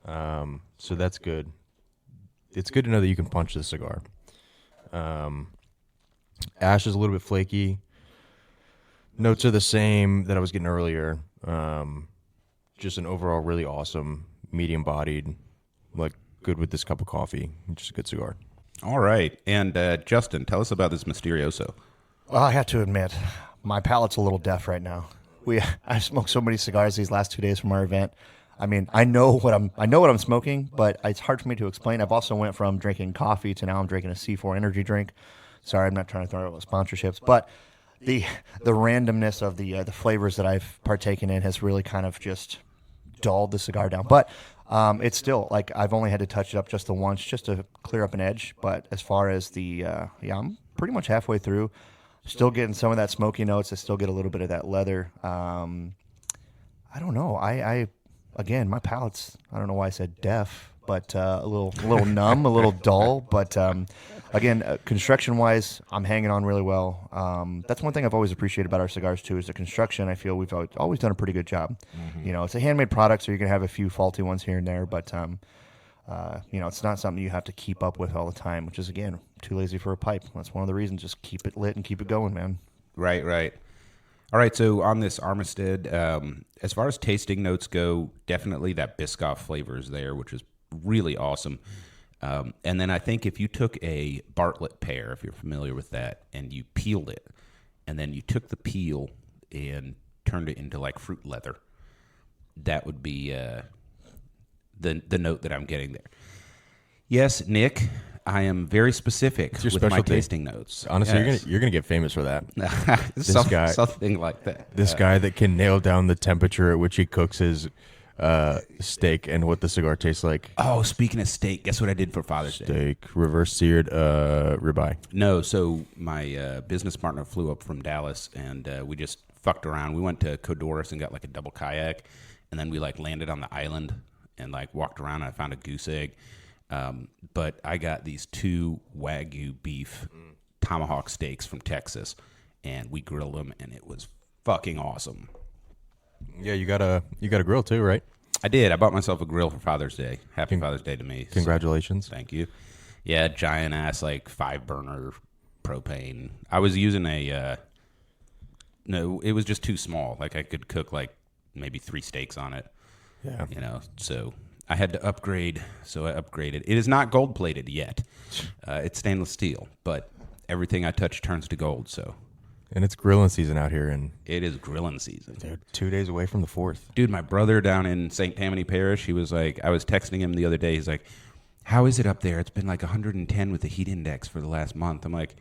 So that's good. It's good to know that you can punch the cigar. Ash is a little bit flaky. Notes are the same that I was getting earlier. Just an overall really awesome, medium-bodied, good with this cup of coffee. Just a good cigar. All right. And Justin, tell us about this Misterioso. Well, I have to admit, my palate's a little deaf right now. I smoked so many cigars these last 2 days from our event. I mean, I know what I'm smoking, but it's hard for me to explain. I've also went from drinking coffee to now I'm drinking a C4 energy drink. Sorry, I'm not trying to throw out sponsorships, but the randomness of the flavors that I've partaken in has really kind of just dulled the cigar down. But it's still I've only had to touch it up just the once just to clear up an edge. But as far as I'm pretty much halfway through. Still getting some of that smoky notes. I still get a little bit of that leather. I don't know. Again, my palate's, I don't know why I said deaf, but a little numb, a little dull. But again, construction-wise, I'm hanging on really well. That's one thing I've always appreciated about our cigars, too, is the construction. I feel we've always done a pretty good job. Mm-hmm. It's a handmade product, so you're going to have a few faulty ones here and there, but it's not something you have to keep up with all the time, which is, again, too lazy for a pipe. That's one of the reasons. Just keep it lit and keep it going, man. Right. All right, so on this Armistead, as far as tasting notes go, definitely that Biscoff flavor is there, which is really awesome. And then I think if you took a Bartlett pear, if you're familiar with that, and you peeled it, and then you took the peel and turned it into like fruit leather, that would be the note that I'm getting there. Yes, Nick, I am very specific with my tasting notes. Honestly, yes. you're gonna get famous for that. Something like that. This guy that can nail down the temperature at which he cooks his steak and what the cigar tastes like. Oh, speaking of steak, guess what I did for Father's Day? Steak, reverse seared ribeye. No, so my business partner flew up from Dallas, and we just fucked around. We went to Codorus and got like a double kayak, and then we landed on the island and walked around. And I found a goose egg. But I got these 2 Wagyu beef tomahawk steaks from Texas, and we grilled them, and it was fucking awesome. Yeah, you got a grill too, right? I did. I bought myself a grill for Father's Day. Happy Father's Day to me. Congratulations. So, thank you. Yeah, giant ass 5-burner propane. I was using no, it was just too small. I could cook maybe 3 steaks on it. Yeah. You know, so I had to upgrade. So I upgraded. It is not gold plated yet. It's stainless steel, but everything I touch turns to gold. So. And it's grilling season out here, and It is grilling season. dude, 2 days away from the 4th. Dude, my brother down in St. Tammany Parish, he was like, I was texting him the other day. He's like, how is it up there? It's been like 110 with the heat index for the last month. I'm like,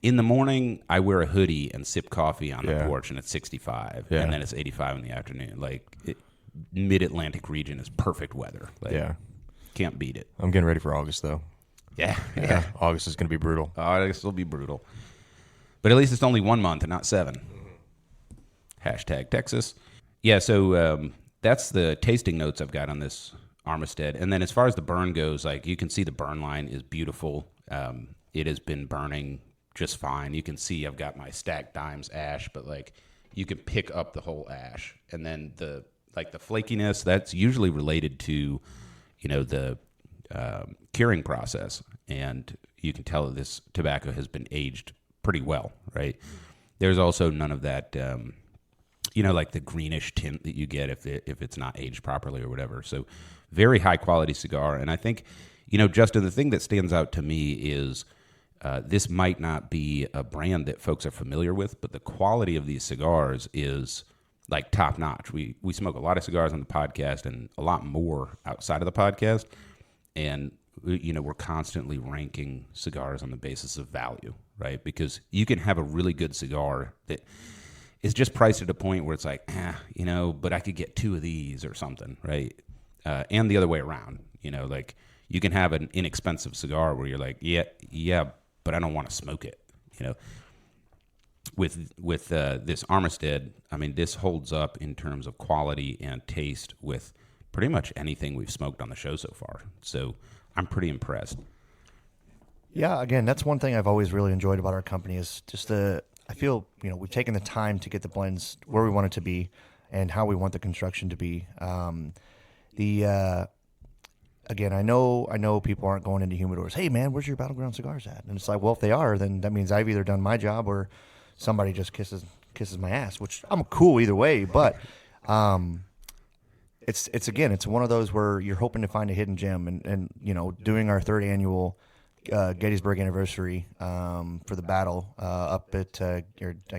in the morning, I wear a hoodie and sip coffee on the Yeah. porch, and it's 65. Yeah. And then it's 85 in the afternoon. Like, mid-Atlantic region is perfect weather. Like, Yeah. can't beat it. I'm getting ready for August, though. Yeah. Yeah. August is going to be brutal. This will be brutal. But at least it's only 1 month and not 7. Hashtag Texas. Yeah, so that's the tasting notes I've got on this Armistead. And then as far as the burn goes, like you can see the burn line is beautiful. It has been burning just fine. You can see I've got my stacked dimes ash, but like you can pick up the whole ash. And then the flakiness, that's usually related to, you know, the curing process. And you can tell that this tobacco has been aged pretty well, right? There's also none of that, you know, like the greenish tint that you get if it's not aged properly or whatever. So very high quality cigar. And I think, you know, Justin, the thing that stands out to me is this might not be a brand that folks are familiar with, but the quality of these cigars is like top notch. We smoke a lot of cigars on the podcast and a lot more outside of the podcast. And, you know, we're constantly ranking cigars on the basis of value, right? Because you can have a really good cigar that is just priced at a point where it's like, you know, but I could get 2 of these or something, right? And the other way around, you know, like you can have an inexpensive cigar where you're like, yeah, but I don't want to smoke it, you know. With this Armistead, I mean, this holds up in terms of quality and taste with pretty much anything we've smoked on the show so far. So I'm pretty impressed. Yeah, again, that's one thing I've always really enjoyed about our company is just I feel, you know, we've taken the time to get the blends where we want it to be and how we want the construction to be. Again, I know people aren't going into humidors. Hey, man, where's your Battleground Cigars at? And it's like, well, if they are, then that means I've either done my job or somebody just kisses my ass, which I'm cool either way. But it's one of those where you're hoping to find a hidden gem, and you know, doing our 3rd annual Gettysburg anniversary for the battle up at I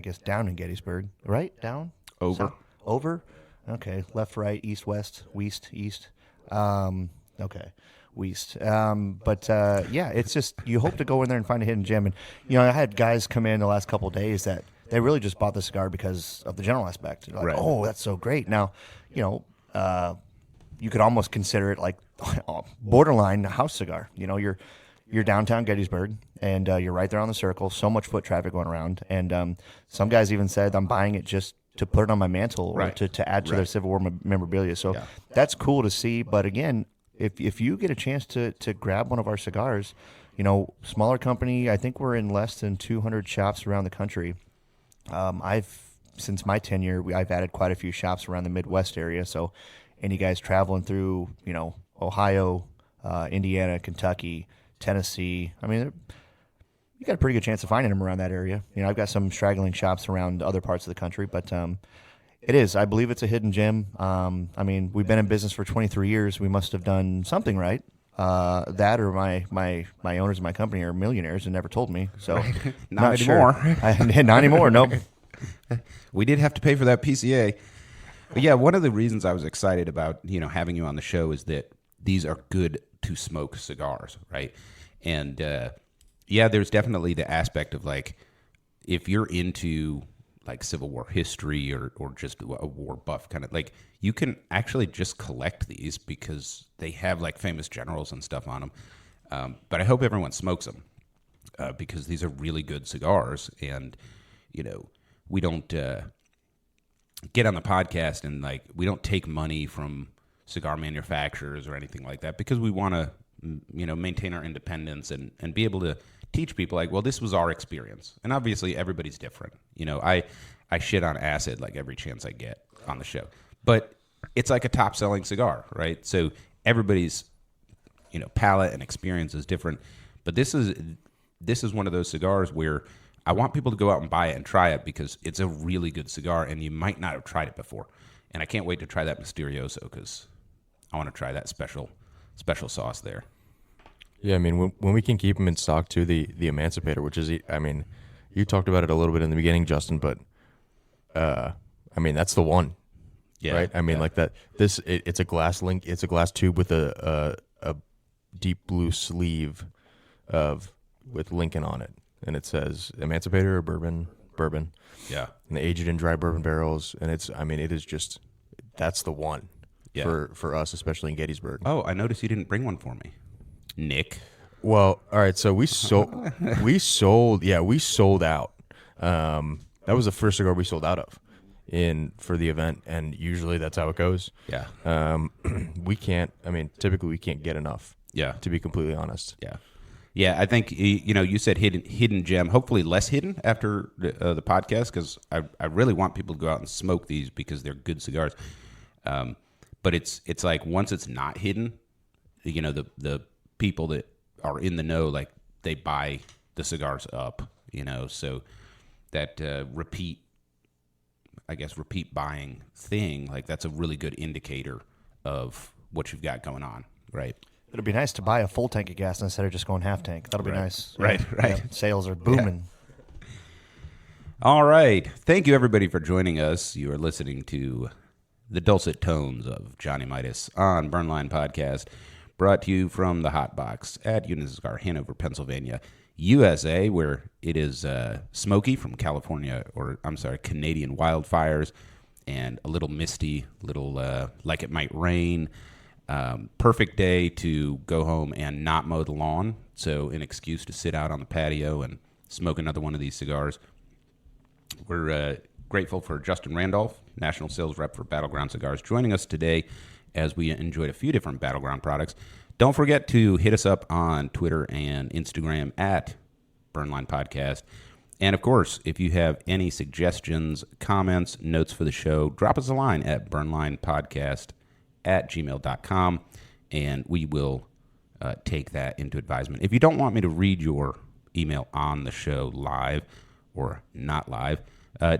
guess down in Gettysburg, right? Down Over. Over. Okay, left, right, east, west, east. Okay, west. Yeah, it's just you hope to go in there and find a hidden gem. And you know, I had guys come in the last couple of days that they really just bought the cigar because of the general aspect. They're like, Right. oh, that's so great. Now, you know, you could almost consider it like borderline house cigar. You know, you're downtown Gettysburg, and you're right there on the circle. So much foot traffic going around, and some guys even said, I'm buying it just to put it on my mantle or Right. to add to their Civil War memorabilia. So Yeah. that's cool to see. But again, if you get a chance to grab one of our cigars, you know, smaller company, I think we're in less than 200 shops around the country. Since my tenure, I've added quite a few shops around the Midwest area. So any guys traveling through, you know, Ohio, Indiana, Kentucky, Tennessee, I mean, you got a pretty good chance of finding them around that area. You know, I've got some straggling shops around other parts of the country, but it is. I believe it's a hidden gem. I mean, we've been in business for 23 years. We must have done something right. That or my owners of my company are millionaires and never told me. So Not sure. anymore. Not anymore. Nope. We did have to pay for that PCA. But yeah, one of the reasons I was excited about, you know, having you on the show is that these are good to smoke cigars, right? And yeah, there's definitely the aspect of like, if you're into like Civil War history or just a war buff kind of, like, you can actually just collect these because they have like famous generals and stuff on them. But I hope everyone smokes them because these are really good cigars. And, you know, we don't get on the podcast and like, we don't take money from cigar manufacturers or anything like that because we want to, you know, maintain our independence and be able to teach people like, well, this was our experience. And obviously everybody's different. You know, I shit on acid like every chance I get on the show, but it's like a top selling cigar, right? So everybody's, you know, palate and experience is different, but this is one of those cigars where I want people to go out and buy it and try it because it's a really good cigar, and you might not have tried it before. And I can't wait to try that Misterioso because I want to try that special sauce there. Yeah, I mean, when we can keep them in stock too, the Emancipator, which is, I mean, you talked about it a little bit in the beginning, Justin, but I mean, that's the one, right? I mean, like that. It's a glass link. It's a glass tube with a deep blue sleeve with Lincoln on it, and it says Emancipator or bourbon. Yeah, and they age it in dry bourbon barrels, and it is just that's the one for us, especially in Gettysburg. Oh, I noticed you didn't bring one for me, Nick. Well, all right, so we sold out. That was the first cigar we sold out of for the event, and usually that's how it goes. Yeah. Typically we can't get enough. Yeah. To be completely honest. Yeah. Yeah, I think, you said hidden gem, hopefully less hidden after the podcast, because I really want people to go out and smoke these because they're good cigars. But it's like once it's not hidden, the people that are in the know, like they buy the cigars up, so that repeat buying thing, like that's a really good indicator of what you've got going on, right? It'd be nice to buy a full tank of gas instead of just going half tank. That'll be nice. Right. Yeah, sales are booming. Yeah. All right. Thank you, everybody, for joining us. You are listening to the dulcet tones of Johnny Midas on Burnline Podcast, brought to you from the Hot Box at Union Cigar, Hanover, Pennsylvania, USA, where it is smoky from Canadian wildfires, and a little misty, like it might rain. Perfect day to go home and not mow the lawn, so an excuse to sit out on the patio and smoke another one of these cigars. We're grateful for Justin Randolf, National Sales Rep for Battleground Cigars, joining us today as we enjoyed a few different Battleground products. Don't forget to hit us up on Twitter and Instagram at Burnline Podcast. And, of course, if you have any suggestions, comments, notes for the show, drop us a line at burnlinepodcast@gmail.com, and we will take that into advisement. If you don't want me to read your email on the show live or not live,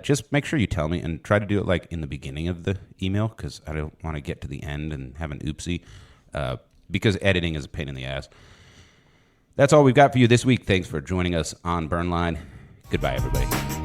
just make sure you tell me, and try to do it like in the beginning of the email, because I don't want to get to the end and have an oopsie, because editing is a pain in the ass. That's all we've got for you this week. Thanks for joining us on Burnline. Goodbye, everybody.